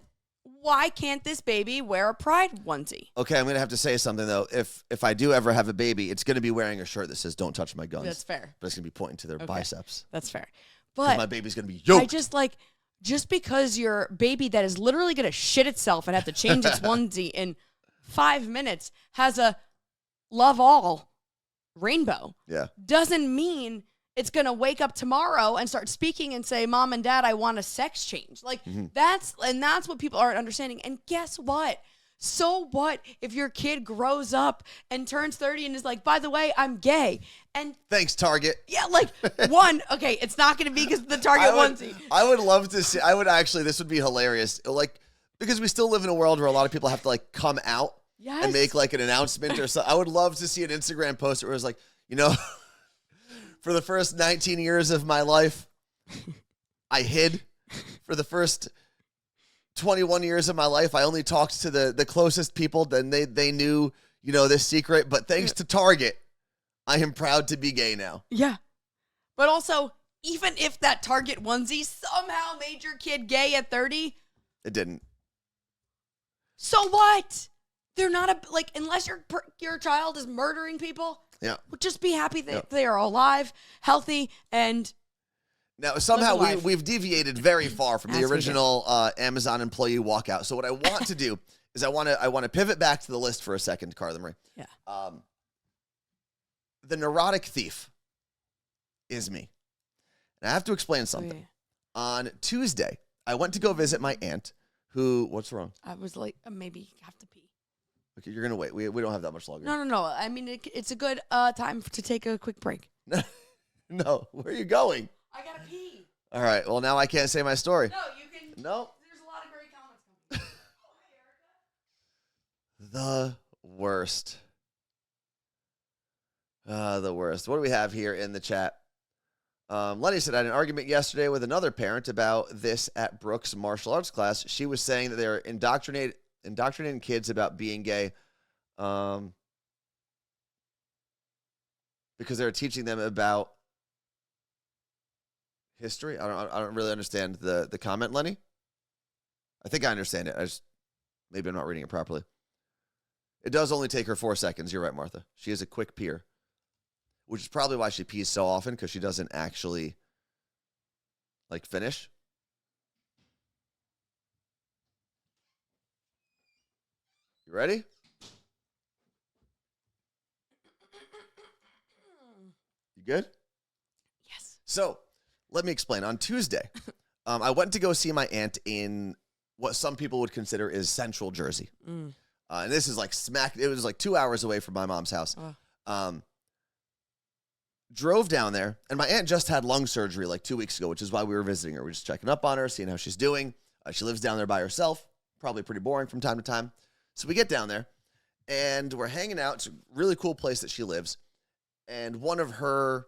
S2: why can't this baby wear a pride onesie?
S1: Okay, I'm going to have to say something, though. If I do ever have a baby, it's going to be wearing a shirt that says, don't touch my guns.
S2: That's fair.
S1: But it's going to be pointing to their biceps.
S2: That's fair. But
S1: my baby's going to be yoked.
S2: I just because your baby that is literally going to shit itself and have to change its onesie in 5 minutes has a love all rainbow doesn't mean it's going to wake up tomorrow and start speaking and say, Mom and Dad, I want a sex change. Like that's what people aren't understanding. And guess what? So what if your kid grows up and turns 30 and is like, by the way, I'm gay? And
S1: thanks, Target.
S2: Yeah, it's not going to be because the Target onesie.
S1: I would love to see, this would be hilarious. Because we still live in a world where a lot of people have to come out and make an announcement or something. I would love to see an Instagram post where it was for the first 19 years of my life, I hid. For the first 21 years of my life, I only talked to the closest people. Then they knew, this secret. But thanks to Target, I am proud to be gay now.
S2: Yeah. But also, even if that Target onesie somehow made your kid gay at 30.
S1: It didn't.
S2: So what? They're not unless your child is murdering people.
S1: Yeah.
S2: Just be happy that they are alive, healthy, and
S1: now somehow we've deviated very far from the original Amazon employee walkout. So what I want to do is I want to pivot back to the list for a second, Carla Marie.
S2: Yeah.
S1: The neurotic thief is me. And I have to explain something.
S2: Okay.
S1: On Tuesday, I went to go visit my aunt who, what's wrong?
S2: I was like, maybe have to pee.
S1: Okay, you're going to wait. We don't have that much longer.
S2: No. I mean, it's a good time to take a quick break.
S1: No. Where are you going?
S2: I got to pee.
S1: All right. Well, now I can't say my story.
S2: No, you can.
S1: No.
S2: There's a lot of great comments coming.
S1: The worst. The worst. What do we have here in the chat? Lenny said, I had an argument yesterday with another parent about this at Brooke's martial arts class. She was saying that they're indoctrinating kids about being gay because they're teaching them about history. I don't really understand the comment, Lenny. I think I understand it. Maybe I'm not reading it properly. It does only take her 4 seconds. You're right, Martha. She is a quick peer, which is probably why she pees so often, because she doesn't actually finish. You ready? You good?
S2: Yes.
S1: So let me explain. On Tuesday, I went to go see my aunt in what some people would consider is Central Jersey. And this is it was 2 hours away from my mom's house. Drove down there, and my aunt just had lung surgery 2 weeks ago, which is why we were visiting her. We're just checking up on her, seeing how she's doing. She lives down there by herself, probably pretty boring from time to time. So we get down there, and we're hanging out. It's a really cool place that she lives, and one of her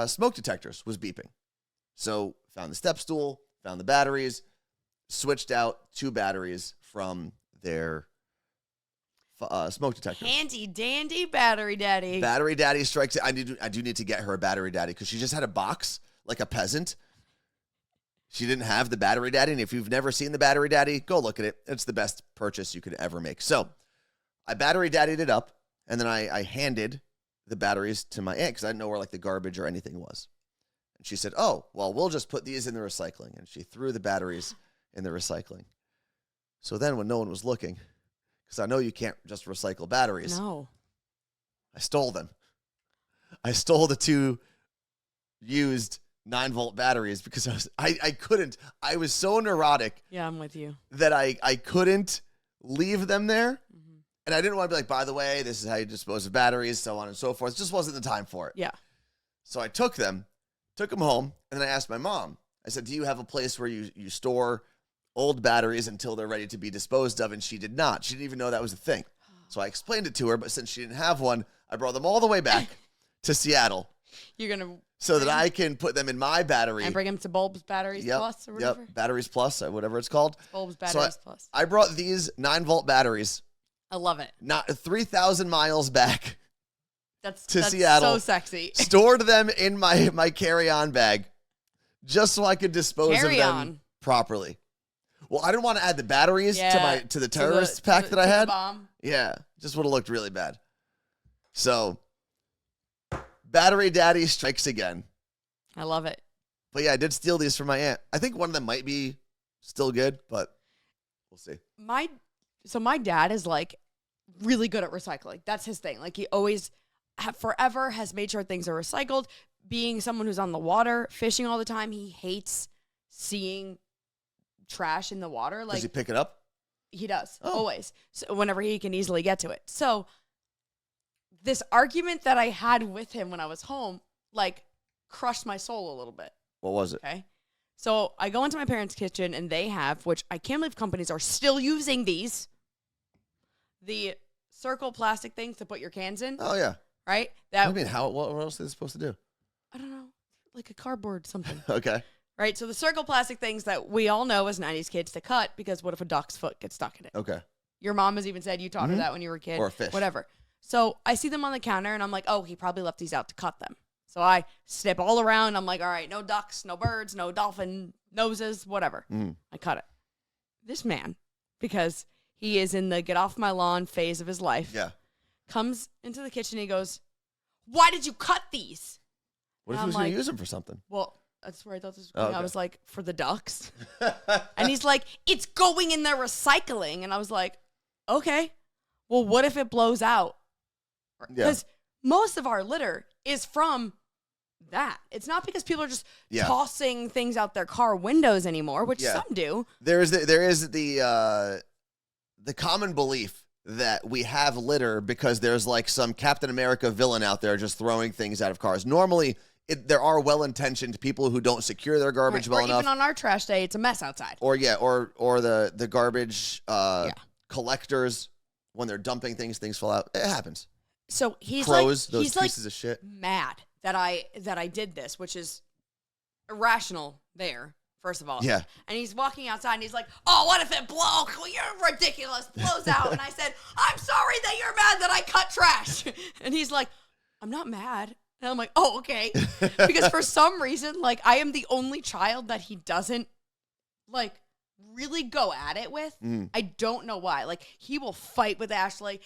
S1: smoke detectors was beeping. So found the step stool, found the batteries, switched out 2 batteries from their smoke detector.
S2: Handy dandy battery daddy.
S1: Battery daddy strikes. I do need to get her a battery daddy because she just had a box like a peasant. She didn't have the battery daddy, and if you've never seen the battery daddy, go look at it. It's the best purchase you could ever make. So I battery daddied it up, and then I handed the batteries to my aunt because I didn't know where like the garbage or anything was. And she said, "Oh, well, we'll just put these in the recycling." And she threw the batteries in the recycling. So then when no one was looking, because I know you can't just recycle batteries.
S2: No.
S1: I stole them. I stole the 2 used 9-volt batteries because I couldn't. I was so neurotic.
S2: Yeah, I'm with you.
S1: That I couldn't leave them there. Mm-hmm. And I didn't want to be like, by the way, this is how you dispose of batteries, so on and so forth. It just wasn't the time for it.
S2: Yeah.
S1: So I took them home, and then I asked my mom. I said, do you have a place where you store old batteries until they're ready to be disposed of? And she did not. She didn't even know that was a thing. So I explained it to her, but since she didn't have one, I brought them all the way back to Seattle.
S2: You're going to...
S1: So that I can put them in my battery.
S2: And bring them to Bulbs Batteries Plus or whatever?
S1: Yep, Batteries Plus, or whatever it's called.
S2: Bulbs Batteries Plus.
S1: I brought these 9-volt batteries.
S2: I love it.
S1: Not 3,000 miles back
S2: that's
S1: Seattle.
S2: So sexy.
S1: Stored them in my carry-on bag just so I could dispose of them properly. Well, I didn't want to add the batteries to the terrorist pack that I had.
S2: Bomb.
S1: Yeah, just would have looked really bad. So, battery daddy strikes again.
S2: I love it.
S1: But yeah, I did steal these from my aunt. I think one of them might be still good, but we'll see.
S2: My dad is like really good at recycling. That's his thing. Like he always forever has made sure things are recycled. Being someone who's on the water, fishing all the time, he hates seeing trash in the water. Like,
S1: does he pick it up?
S2: He does, always. So whenever he can easily get to it. So this argument that I had with him when I was home, like, crushed my soul a little bit.
S1: What was it?
S2: Okay. So I go into my parents' kitchen and they have, which I can't believe companies are still using these, the circle plastic things to put your cans in.
S1: Oh, yeah.
S2: Right?
S1: I mean, what else are they supposed to do?
S2: I don't know. Like a cardboard something.
S1: Okay.
S2: Right? So the circle plastic things that we all know as 90s kids to cut, because what if a duck's foot gets stuck in it?
S1: Okay.
S2: Your mom has even said you taught her that when you were a kid.
S1: Or a fish.
S2: Whatever. So I see them on the counter and I'm like, oh, he probably left these out to cut them. So I snip all around. I'm like, all right, no ducks, no birds, no dolphin noses, whatever. I cut it. This man, because he is in the get off my lawn phase of his life, comes into the kitchen and he goes, why did you cut these?
S1: What if he was going to use them for something?
S2: Well, that's where I thought this was going.
S1: Okay.
S2: I was like, for the ducks? And he's like, it's going in their recycling. And I was like, okay, well, what if it blows out? Because most of our litter is from that. It's not because people are just tossing things out their car windows anymore, which some do.
S1: There is the common belief that we have litter because there's like some Captain America villain out there just throwing things out of cars. Normally, there are well-intentioned people who don't secure their garbage well enough.
S2: Even on our trash day, it's a mess outside.
S1: Or the garbage collectors, when they're dumping things fall out. It happens.
S2: So he's
S1: Crows,
S2: like,
S1: those
S2: he's
S1: pieces
S2: like
S1: of shit.
S2: Mad that I did this, which is irrational there, first of all.
S1: Yeah.
S2: And he's walking outside and he's like, oh, what if it blows? Oh, you're ridiculous. Blows out. And I said, I'm sorry that you're mad that I cut trash. And he's like, I'm not mad. And I'm like, oh, okay. Because for some reason, like, I am the only child that he doesn't, like, really go at it with. I don't know why. Like, he will fight with Ashley.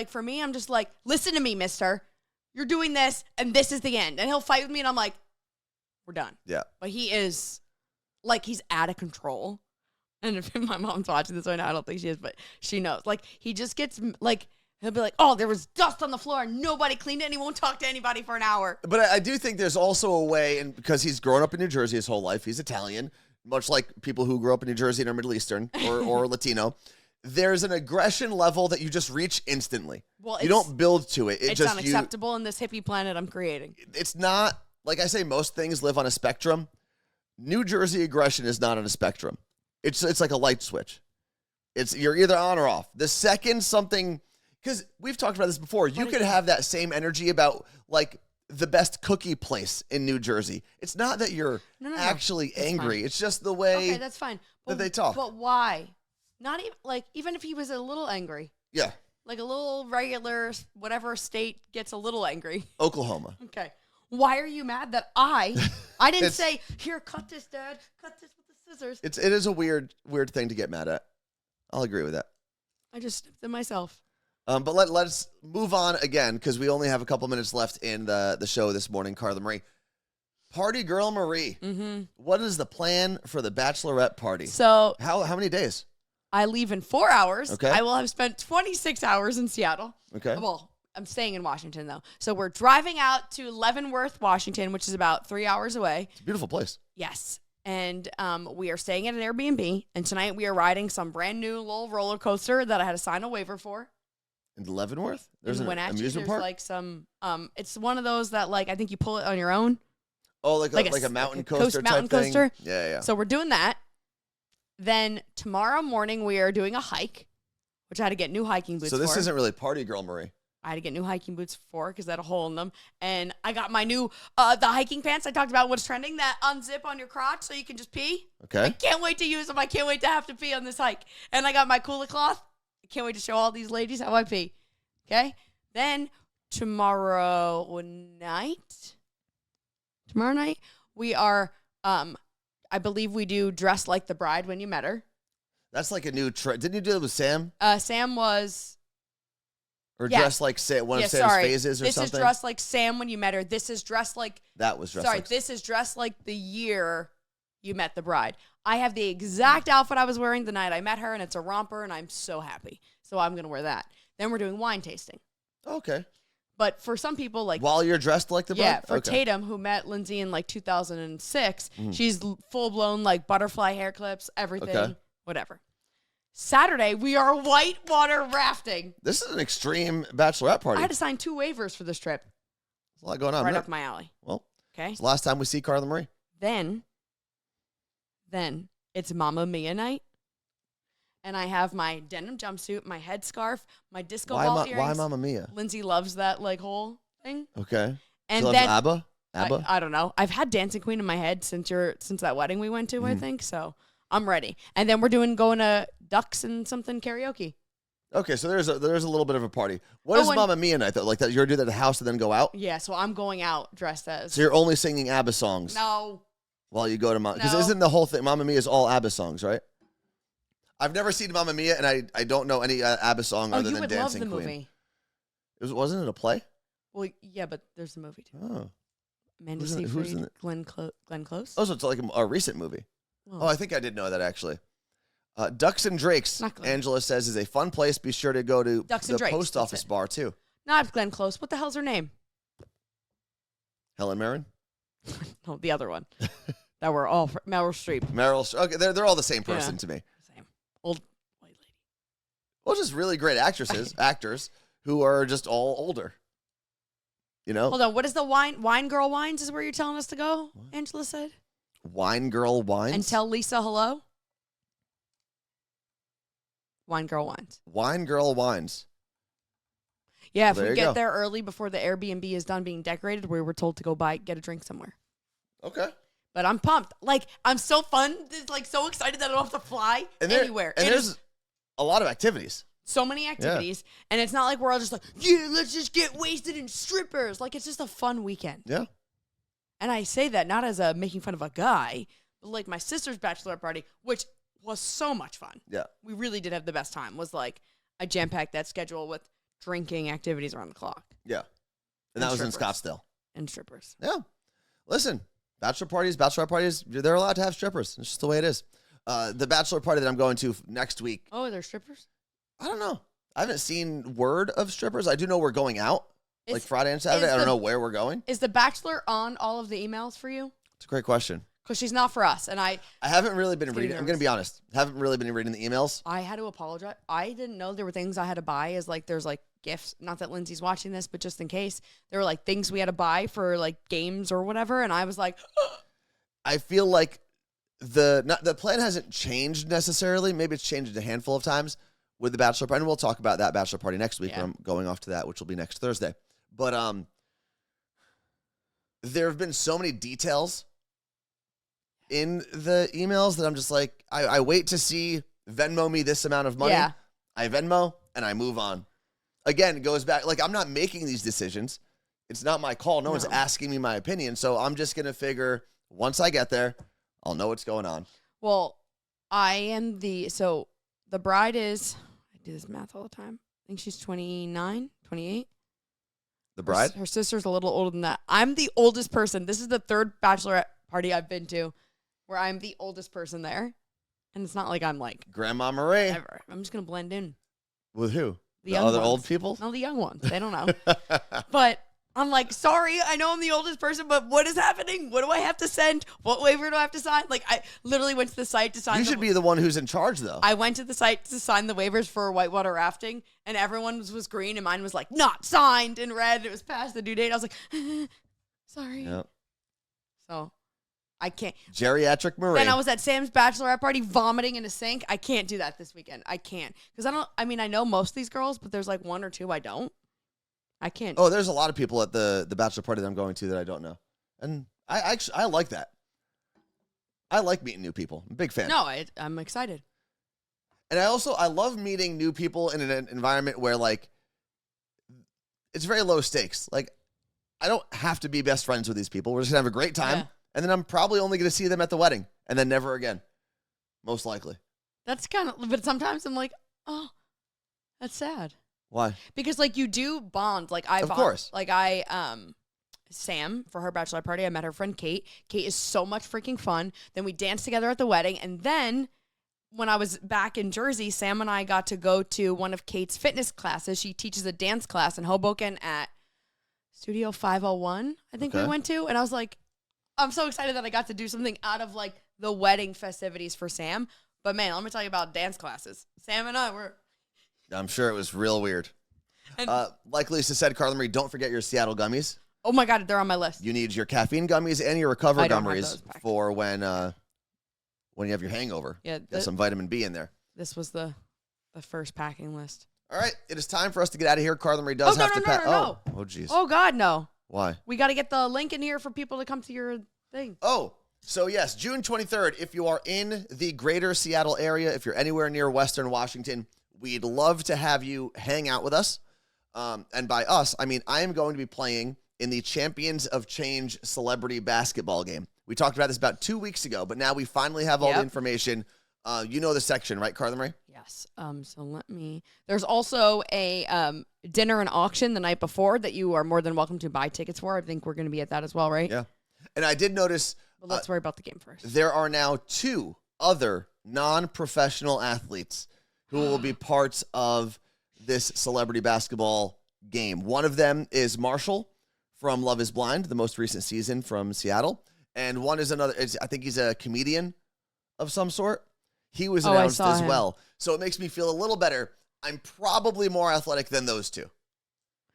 S2: For me, I'm just like, listen to me, mister. You're doing this, and this is the end. And he'll fight with me, and I'm like, we're done.
S1: Yeah.
S2: But he is, like, he's out of control. And if my mom's watching this right now, I don't think she is, but she knows. Like, he just gets, like, he'll be like, oh, there was dust on the floor, and nobody cleaned it, and he won't talk to anybody for an hour.
S1: But I do think there's also a way, and because he's grown up in New Jersey his whole life, he's Italian, much like people who grew up in New Jersey and are Middle Eastern or Latino. There's an aggression level that you just reach instantly. Well, you don't build to it.
S2: It's unacceptable in this hippie planet I'm creating.
S1: It's not, like I say, most things live on a spectrum. New Jersey aggression is not on a spectrum. It's like a light switch. You're either on or off. The second something, because we've talked about this before, you could have that same energy about like the best cookie place in New Jersey. It's not that you're actually angry.
S2: Fine.
S1: It's just the way
S2: that's fine.
S1: that they talk.
S2: But why? Not even if he was a little angry.
S1: Yeah.
S2: Like a little regular, whatever state gets a little angry.
S1: Oklahoma.
S2: Okay. Why are you mad that I didn't say, here, cut this, Dad. Cut this with the scissors.
S1: It is a weird thing to get mad at. I'll agree with that.
S2: I just snipped them myself.
S1: But let's move on again, because we only have a couple minutes left in the show this morning, Carla Marie. Party Girl Marie.
S2: Mm-hmm.
S1: What is the plan for the Bachelorette party?
S2: So
S1: How many days?
S2: I leave in 4 hours.
S1: Okay.
S2: I will have spent 26 hours in Seattle.
S1: Okay.
S2: Well, I'm staying in Washington, though. So we're driving out to Leavenworth, Washington, which is about 3 hours away.
S1: It's a beautiful place.
S2: Yes. And we are staying at an Airbnb. And tonight we are riding some brand new little roller coaster that I had to sign a waiver for.
S1: In Leavenworth? There's
S2: in
S1: an
S2: Wenatchee,
S1: amusement
S2: there's
S1: park?
S2: like some, it's one of those that like, I think you pull it on your own.
S1: Oh, like a mountain coaster
S2: mountain
S1: type thing?
S2: coaster.
S1: Yeah.
S2: So we're doing that. Then tomorrow morning we are doing a hike, which I had to get new hiking boots for.
S1: So this isn't really Party Girl Marie.
S2: I had to get new hiking boots for because they had a hole in them. And I got my new, the hiking pants I talked about what's trending, that unzip on your crotch so you can just pee.
S1: Okay.
S2: I can't wait to use them. I can't wait to have to pee on this hike. And I got my cooler cloth. I can't wait to show all these ladies how I pee. Okay? Then tomorrow night, we are, I believe we do Dress Like the Bride When You Met Her.
S1: That's like a new trend. Didn't you do it with Sam?
S2: Sam was...
S1: Or Dress Like one of Sam's phases or
S2: this
S1: something?
S2: This is Dressed Like Sam When You Met Her. This is Dressed Like...
S1: That was Dressed Like...
S2: this is Dressed Like the year you met the bride. I have the exact outfit I was wearing the night I met her, and it's a romper, and I'm so happy. So I'm going to wear that. Then we're doing wine tasting.
S1: Okay.
S2: But for some people, like...
S1: While you're dressed like the bride?
S2: Yeah, for
S1: okay.
S2: Tatum, who met Lindsay in like 2006, she's full-blown like butterfly hair clips, everything, whatever. Saturday, we are whitewater rafting.
S1: This is an extreme bachelorette party.
S2: I had to sign 2 waivers for this trip.
S1: There's a lot going on.
S2: Right up my alley.
S1: Well,
S2: okay.
S1: it's the last time we see Carla Marie.
S2: Then it's Mamma Mia night. And I have my denim jumpsuit, my headscarf, my disco ball earrings.
S1: Why Mamma Mia?
S2: Lindsay loves that like whole thing.
S1: Okay.
S2: And
S1: she loves
S2: then
S1: ABBA? ABBA?
S2: I don't know. I've had Dancing Queen in my head since that wedding we went to, I think. So I'm ready. And then we're going to Ducks and something karaoke.
S1: Okay, so there's a little bit of a party. What is Mamma Mia night though? Like that you're gonna do that at the house and then go out?
S2: Yeah, so I'm going out dressed as.
S1: So you're only singing ABBA songs?
S2: No.
S1: While you go to because
S2: No.
S1: isn't the whole thing Mamma Mia is all ABBA songs, right? I've never seen Mamma Mia, and I don't know any ABBA song other than Dancing Queen.
S2: You would love the movie.
S1: Wasn't it a play?
S2: Well, yeah, but there's a movie too.
S1: Oh.
S2: Amanda
S1: Who's in
S2: Seyfried,
S1: it?
S2: Glenn Close.
S1: Oh, so it's like a recent movie. Oh, I think I did know that actually. Ducks and Drakes, Angela says, is a fun place. Be sure to go to
S2: Ducks
S1: the
S2: and Drakes,
S1: post office bar too.
S2: Not Glenn Close. What the hell's her name?
S1: Helen Mirren?
S2: No, the other one. That were all Meryl Streep.
S1: Okay, they're all the same person to me.
S2: Same. Old white lady.
S1: Well, just really great actors who are just all older. You know?
S2: Hold on. What is the Wine Girl Wines is where you're telling us to go, what? Angela said?
S1: Wine Girl Wines?
S2: And tell Lisa hello? Wine Girl Wines.
S1: Wine Girl Wines.
S2: Yeah, if we get there early before the Airbnb is done being decorated, we were told to go get a drink somewhere.
S1: Okay.
S2: But I'm pumped. Like, I'm so fun. Like, so excited that I don't have to fly anywhere.
S1: And there's a lot of activities.
S2: So many activities. Yeah. And it's not like we're all just like, yeah, let's just get wasted and strippers. Like, it's just a fun weekend.
S1: Yeah.
S2: And I say that not as making fun of a guy, but like my sister's bachelorette party, which was so much fun.
S1: Yeah.
S2: We really did have the best time. Was like, I jam-packed that schedule with drinking activities around the clock.
S1: Yeah. And that was in Scottsdale.
S2: And strippers.
S1: Yeah. Listen, bachelorette parties, they're allowed to have strippers. It's just the way it is. The bachelor party that I'm going to next week.
S2: Oh, are there strippers?
S1: I don't know. I haven't seen word of strippers. I do know we're going out, like Friday and Saturday. I don't know where we're going.
S2: Is the Bachelor on all of the emails for you?
S1: It's a great question.
S2: Because she's not for us. And I
S1: haven't really been reading. I'm going to be honest. Haven't really been reading the emails.
S2: I had to apologize. I didn't know there were things I had to buy as like, there's like gifts. Not that Lindsay's watching this, but just in case. There were like things we had to buy for like games or whatever. And I was like,
S1: I feel like the plan hasn't changed necessarily. Maybe it's changed a handful of times with the bachelor party. And we'll talk about that bachelor party next week.
S2: Yeah.
S1: I'm going off to that, which will be next Thursday. But there have been so many details in the emails that I'm just like, I wait to see Venmo me this amount of money.
S2: Yeah.
S1: I Venmo and I move on. Again, it goes back, like, I'm not making these decisions. It's not my call. No one's asking me my opinion. So I'm just going to figure once I get there, I'll know what's going on.
S2: Well, so the bride is, I do this math all the time. I think she's 29, 28.
S1: The bride?
S2: Her sister's a little older than that. I'm the oldest person. This is the third bachelorette party I've been to where I'm the oldest person there. And it's not like I'm like,
S1: Grandma Marie.
S2: ever. I'm just going to blend in.
S1: With who?
S2: The
S1: The
S2: young
S1: other
S2: ones.
S1: old people?
S2: No, the young ones. They don't know. But I'm like, sorry, I know I'm the oldest person, but what is happening? What do I have to send? What waiver do I have to sign? Like, I literally went to the site to sign.
S1: You should be the one who's in charge, though.
S2: I went to the site to sign the waivers for whitewater rafting, and everyone's was green, and mine was like not signed in red. It was past the due date. I was like, sorry.
S1: Yep.
S2: So I can't.
S1: Geriatric Marie.
S2: Then I was at Sam's bachelorette party vomiting in a sink. I can't do that this weekend. I can't. Because I know most of these girls, but there's like one or two I don't. I can't.
S1: Oh, there's a lot of people at the bachelor party that I'm going to that I don't know. And I like that. I like meeting new people. I'm a big fan.
S2: No, I'm excited.
S1: And I love meeting new people in an environment where, like, it's very low stakes. Like, I don't have to be best friends with these people. We're just going to have a great time.
S2: Yeah.
S1: And then I'm probably only going to see them at the wedding and then never again. Most likely.
S2: That's kind of, but sometimes I'm like, oh, that's sad.
S1: Why?
S2: Because like you do bond. Like
S1: Of course.
S2: Like Sam, for her bachelor party, I met her friend Kate. Kate is so much freaking fun. Then we danced together at the wedding. And then when I was back in Jersey, Sam and I got to go to one of Kate's fitness classes. She teaches a dance class in Hoboken at Studio 501, I think we went to. And I was like, I'm so excited that I got to do something out of like the wedding festivities for Sam. But man, let me tell you about dance classes. Sam and I were...
S1: I'm sure it was real weird.
S2: And,
S1: Like Lisa said, Carla Marie, don't forget your Seattle gummies.
S2: oh my God, they're on my list.
S1: You need your caffeine gummies and your recover
S2: I don't have
S1: gummies
S2: those packed.
S1: for when you have your hangover.
S2: Yeah,
S1: Get some vitamin B in there.
S2: this was the first packing list.
S1: All right, it is time for us to get out of here. Carla Marie does have to pack.
S2: No.
S1: Oh, jeez.
S2: Oh God, no.
S1: Why?
S2: We got to get the link in here for people to come to your thing.
S1: Oh, so yes, June 23rd, if you are in the greater Seattle area, if you're anywhere near Western Washington, we'd love to have you hang out with us. And by us, I mean I am going to be playing in the Champions of Change celebrity basketball game. We talked about this about 2 weeks ago, but now we finally have all the information. You know the section, right, Carla Marie?
S2: Yes. So there's also a dinner and auction the night before that you are more than welcome to buy tickets for. I think we're going to be at that as well, right?
S1: Yeah. And I did notice
S2: But let's worry about the game first.
S1: there are now 2 other non-professional athletes who will be parts of this celebrity basketball game. One of them is Marshall from Love is Blind, the most recent season from Seattle. And one is I think he's a comedian of some sort. He was announced as well. So it makes me feel a little better. I'm probably more athletic than those 2.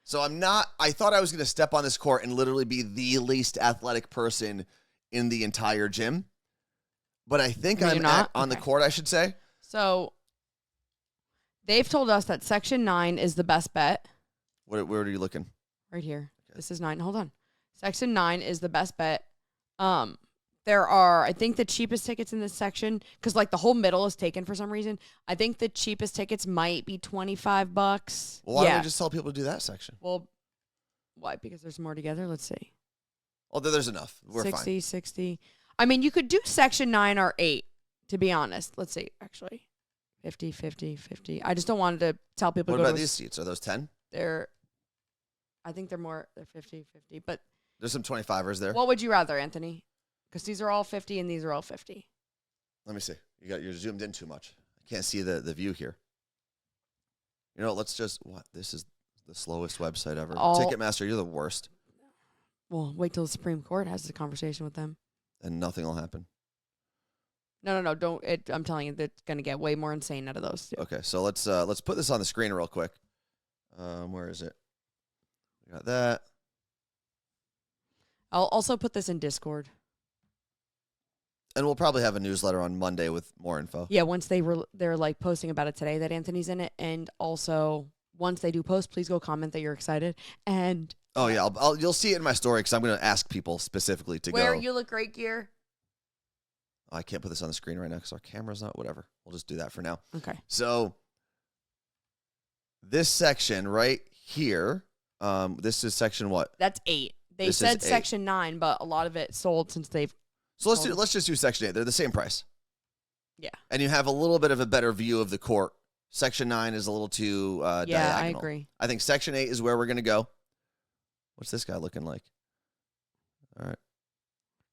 S1: So I thought I was going to step on this court and literally be the least athletic person in the entire gym. But I think I'm on the court, I should say.
S2: So they've told us that Section 9 is the best bet.
S1: Where are you looking?
S2: Right here. Okay. This is 9. Hold on. Section 9 is the best bet. There are, I think, the cheapest tickets in this section, because like the whole middle is taken for some reason. I think the cheapest tickets might be $25.
S1: Well, why don't we just tell people to do that section?
S2: Well, why? Because there's more together. Let's see.
S1: Oh, there's enough. We're
S2: 60,
S1: fine.
S2: 60. I mean, you could do Section 9 or 8, to be honest. Let's see, actually. 50, 50, 50. I just don't want to tell people
S1: What
S2: to go
S1: about
S2: to
S1: these seats? Are those 10?
S2: I think they're 50, 50. But
S1: There's some 25ers there.
S2: what would you rather, Anthony? Because these are all 50 and these are all 50.
S1: Let me see. You're zoomed in too much. I can't see the view here. You know, this is the slowest website ever. Ticketmaster, you're the worst.
S2: Well, wait till the Supreme Court has a conversation with them.
S1: And nothing will happen.
S2: No, don't. I'm telling you, it's going to get way more insane out of those two.
S1: Okay, so let's put this on the screen real quick. Where is it? We got that.
S2: I'll also put this in Discord.
S1: And we'll probably have a newsletter on Monday with more info.
S2: Yeah, once they're like posting about it today that Anthony's in it, and also once they do post, please go comment that you're excited. And
S1: Oh yeah, you'll see it in my story because I'm going to ask people specifically to
S2: wear
S1: go.
S2: You Look Great gear.
S1: Oh, I can't put this on the screen right now because our camera's not. Whatever. We'll just do that for now.
S2: Okay.
S1: So this section right here, this is section what?
S2: That's 8. They
S1: This
S2: said
S1: is 8.
S2: section 9, but a lot of it sold since they've.
S1: So let's just do section 8. They're the same price.
S2: Yeah.
S1: And you have a little bit of a better view of the court. Section 9 is a little too
S2: Yeah,
S1: diagonal.
S2: I agree.
S1: I think section 8 is where we're going to go. What's this guy looking like? All right.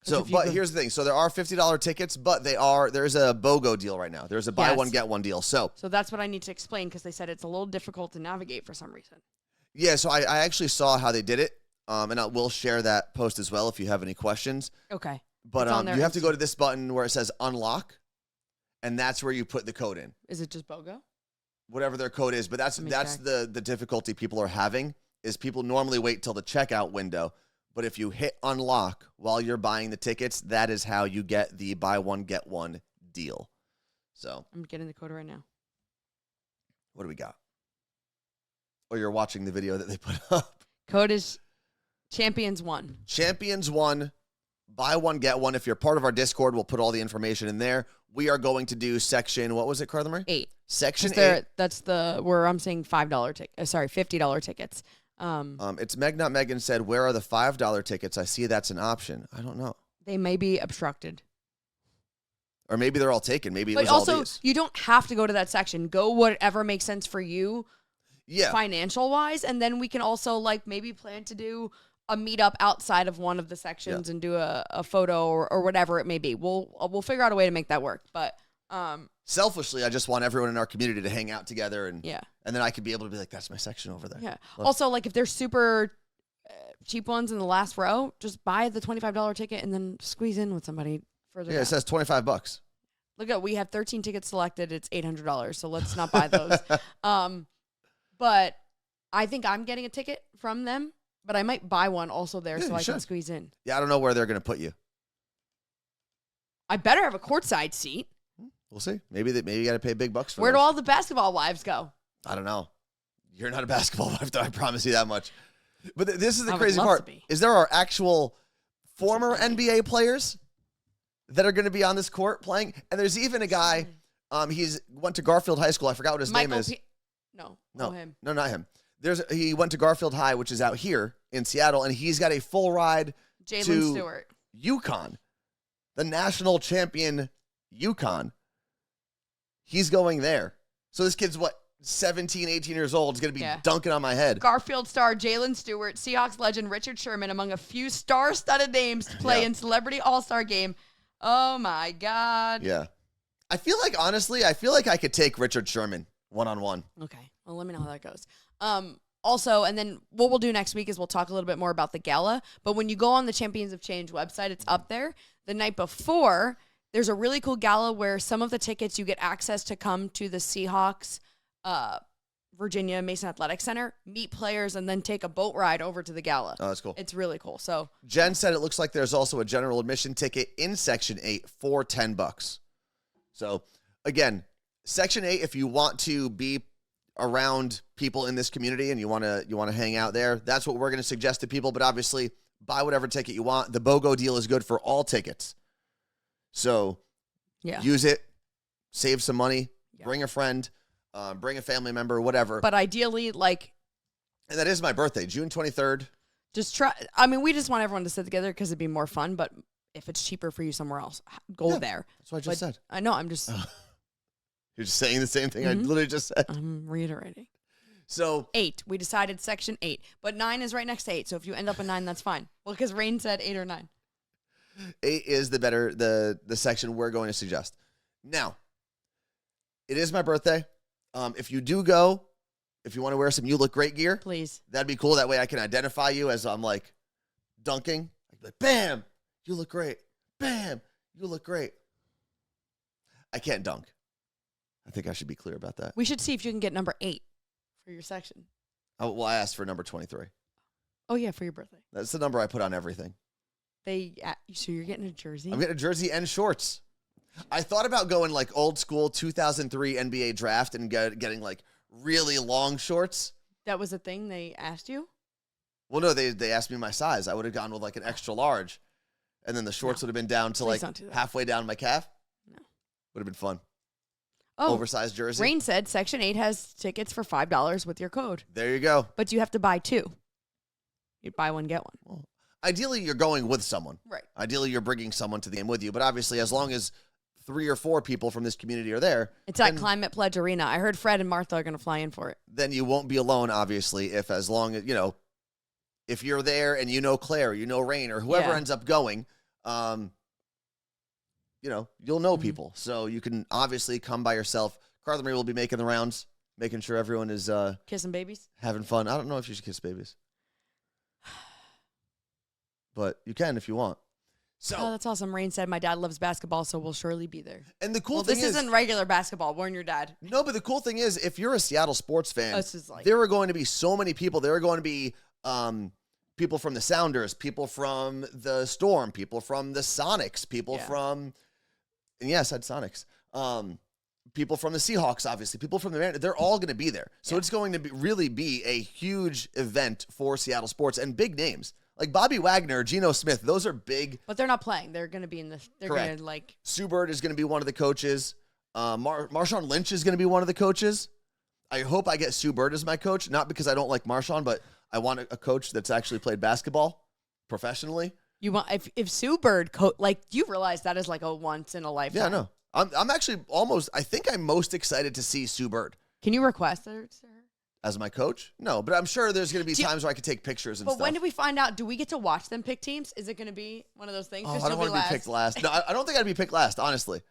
S1: So, but here's the thing. So there are $50 tickets, but there's a BOGO deal right now. There's a buy one, get one deal. So
S2: that's what I need to explain because they said it's a little difficult to navigate for some reason.
S1: yeah, so I actually saw how they did it. And I will share that post as well if you have any questions.
S2: Okay.
S1: But you have to go to this button where it says unlock, and that's where you put the code in.
S2: Is it just BOGO?
S1: Whatever their code is, but that's the difficulty people are having is people normally wait till the checkout window. But if you hit unlock while you're buying the tickets, that is how you get the buy one, get one deal. So
S2: I'm getting the code right now.
S1: what do we got? Or you're watching the video that they put up.
S2: Code is Champions 1.
S1: Champions 1, buy one, get one. If you're part of our Discord, we'll put all the information in there. We are going to do section, what was it, Carla Marie?
S2: 8.
S1: Section 8.
S2: That's where I'm saying $50 tickets.
S1: It's Meg, not Megan said, where are the $5 tickets? I see that's an option. I don't know.
S2: They may be obstructed.
S1: Or maybe they're all taken. Maybe it
S2: But
S1: was all
S2: also,
S1: these.
S2: you don't have to go to that section. Go whatever makes sense for you financial-wise. And then we can also like maybe plan to do a meetup outside of one of the sections and do a photo or whatever it may be. We'll figure out a way to make that work. But
S1: selfishly, I just want everyone in our community to hang out together and then I could be able to be like, that's my section over there.
S2: Yeah. Also, like if they're super cheap ones in the last row, just buy the $25 ticket and then squeeze in with somebody further.
S1: Yeah, it says $25.
S2: Look, we have 13 tickets selected. It's $800. So let's not buy those. But I think I'm getting a ticket from them, but I might buy one also there so I can squeeze in.
S1: Yeah, I don't know where they're going to put you.
S2: I better have a courtside seat.
S1: We'll see. Maybe you got to pay big bucks for
S2: Where
S1: those.
S2: do all the basketball wives go?
S1: I don't know. You're not a basketball wife, though. I promise you that much. But this is the
S2: I would
S1: crazy
S2: love
S1: part.
S2: to be.
S1: Is there are actual former NBA players that are going to be on this court playing? And there's even a guy, he's went to Garfield High School. I forgot what his name is.
S2: No, him.
S1: No, not him. He went to Garfield High, which is out here in Seattle, and he's got a full ride
S2: Jalen Stewart.
S1: UConn, the national champion UConn. He's going there. So this kid's 17, 18 years old, is going to be dunking on my head.
S2: Garfield star Jalen Stewart, Seahawks legend Richard Sherman, among a few star-studded names to play in Celebrity All-Star Game. Oh, my God.
S1: Yeah. I feel like I could take Richard Sherman one-on-one.
S2: Okay. Well, let me know how that goes. Also, and then what we'll do next week is we'll talk a little bit more about the gala. But when you go on the Champions of Change website, it's up there. The night before, there's a really cool gala where some of the tickets you get access to come to the Seahawks Virginia Mason Athletic Center, meet players, and then take a boat ride over to the gala.
S1: Oh, that's cool.
S2: It's really cool. So
S1: Jen said it looks like there's also a general admission ticket in Section 8 for $10. So again, Section 8, if you want to be around people in this community and you want to hang out there, that's what we're going to suggest to people. But obviously, buy whatever ticket you want. The BOGO deal is good for all tickets. So use it, save some money, bring a friend, bring a family member, whatever.
S2: But ideally, and
S1: that is my birthday, June 23rd.
S2: Just try. I mean, we just want everyone to sit together because it'd be more fun. But if it's cheaper for you somewhere else, go there.
S1: That's what I just said.
S2: I know. I'm just.
S1: You're just saying the same thing I literally just said.
S2: I'm reiterating.
S1: So 8.
S2: We decided Section 8, but 9 is right next to 8. So if you end up in 9, that's fine. Well, because Rain said 8 or 9.
S1: 8 is the section we're going to suggest. Now, it is my birthday. If you do go, if you want to wear some You Look Great gear,
S2: please.
S1: That'd be cool. That way I can identify you as I'm like dunking. Like, bam, you look great. Bam, you look great. I can't dunk. I think I should be clear about that.
S2: We should see if you can get number 8 for your section.
S1: Oh, well, I asked for number 23.
S2: Oh, yeah, for your birthday.
S1: That's the number I put on everything.
S2: So you're getting a jersey?
S1: I'm getting a jersey and shorts. I thought about going like old school 2003 NBA draft and getting like really long shorts.
S2: That was a thing they asked you?
S1: Well, no, they asked me my size. I would have gone with like an extra large, and then the shorts would have been down to
S2: Please
S1: like
S2: don't do that.
S1: halfway down my calf.
S2: No.
S1: Would have been fun.
S2: Oh,
S1: Oversized jersey.
S2: Rain said Section 8 has tickets for $5 with your code,
S1: There you go.
S2: but you have to buy 2. You'd buy one, get one.
S1: Well, ideally, you're going with someone.
S2: Right.
S1: Ideally, you're bringing someone to the game with you. But obviously, as long as 3 or 4 people from this community are there,
S2: It's at Climate Pledge Arena. I heard Fred and Martha are going to fly in for it.
S1: then you won't be alone, obviously, as long as, if you're there and you know Claire, you know Rain, or whoever
S2: Yeah.
S1: ends up going, you'll know people. So you can obviously come by yourself. Carla Marie will be making the rounds, making sure everyone is
S2: Kissing babies?
S1: having fun. I don't know if you should kiss babies, but you can if you want. So,
S2: Oh, that's awesome. Rain said, my dad loves basketball, so we'll surely be there.
S1: and the cool
S2: Well,
S1: thing
S2: this
S1: is,
S2: isn't regular basketball. Warn your dad.
S1: no, but the cool thing is, if you're a Seattle sports fan,
S2: This is like,
S1: there are going to be so many people. There are going to be people from the Sounders, people from the Storm, people from the Sonics, people
S2: Yeah.
S1: from, and yes, I said Sonics, people from the Seahawks, obviously, people from the Mariners. They're all going to be there. So it's going to really be a huge event for Seattle sports and big names. Like Bobby Wagner, Geno Smith, those are big.
S2: but they're not playing. They're going to be in the, they're
S1: Correct.
S2: going to like,
S1: Sue Bird is going to be one of the coaches. Marshawn Lynch is going to be one of the coaches. I hope I get Sue Bird as my coach, not because I don't like Marshawn, but I want a coach that's actually played basketball professionally.
S2: you want, if Sue Bird, you realize that is like a once in a lifetime.
S1: Yeah, no. I'm actually I think I'm most excited to see Sue Bird.
S2: Can you request her to her?
S1: As my coach? No, but I'm sure there's going to be
S2: Do you-
S1: times where I can take pictures and
S2: But
S1: stuff.
S2: when do we find out? Do we get to watch them pick teams? Is it going to be one of those things?
S1: Oh,
S2: 'Cause
S1: I don't
S2: she'll
S1: want to be picked last. No, I don't think I'd be picked last, honestly.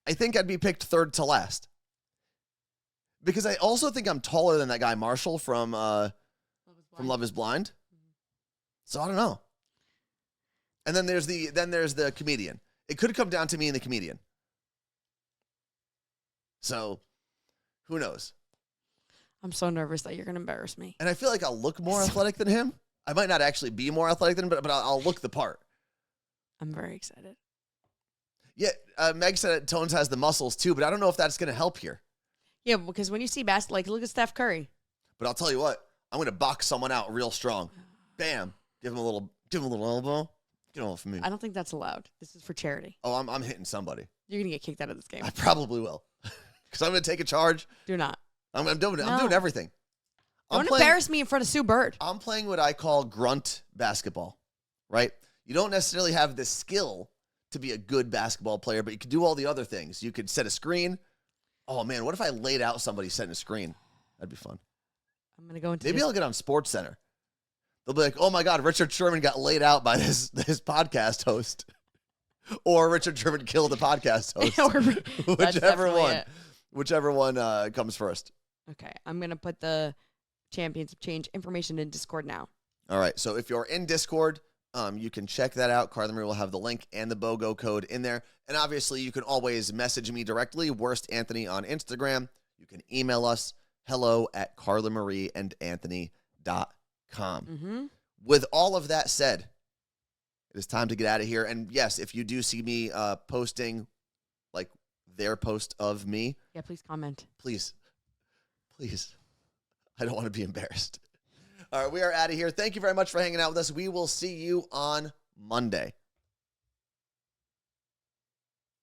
S1: I think I'd be picked third to last. Because I also think I'm taller than that guy Marshall from Love is Blind. So I don't know. And then there's the comedian. It could come down to me and the comedian. So who knows?
S2: I'm so nervous that you're going to embarrass me.
S1: And I feel like I'll look more athletic than him. I might not actually be more athletic than him, but I'll look the part.
S2: I'm very excited.
S1: Yeah, Meg said Tones has the muscles too, but I don't know if that's going to help here.
S2: Yeah, because when you see basketball, like look at Steph Curry.
S1: But I'll tell you what, I'm going to box someone out real strong. Bam. Give him a little elbow. Get off me.
S2: I don't think that's allowed. This is for charity.
S1: Oh, I'm hitting somebody.
S2: You're going to get kicked out of this game.
S1: I probably will. Because I'm going to take a charge.
S2: Do not.
S1: I'm doing
S2: No.
S1: I'm doing everything.
S2: Don't embarrass me in front of Sue Bird.
S1: I'm playing what I call grunt basketball, right? You don't necessarily have the skill to be a good basketball player, but you can do all the other things. You could set a screen. Oh, man, what if I laid out somebody setting a screen? That'd be fun.
S2: I'm going to go into
S1: Maybe
S2: this.
S1: I'll get on Sports Center. They'll be like, oh, my God, Richard Sherman got laid out by this podcast host. Or Richard Sherman killed the podcast host.
S2: That's definitely it.
S1: Whichever one comes first.
S2: Okay, I'm going to put the Champions of Change information in Discord now.
S1: All right, so if you're in Discord, you can check that out. Carla Marie will have the link and the BOGO code in there. And obviously, you can always message me directly, Worst Anthony on Instagram. You can email us, hello@carlamarieandanthony.com.
S2: Mm-hmm.
S1: With all of that said, it is time to get out of here. And yes, if you do see me posting like their post of me,
S2: Yeah, please comment.
S1: please, I don't want to be embarrassed. All right, we are out of here. Thank you very much for hanging out with us. We will see you on Monday.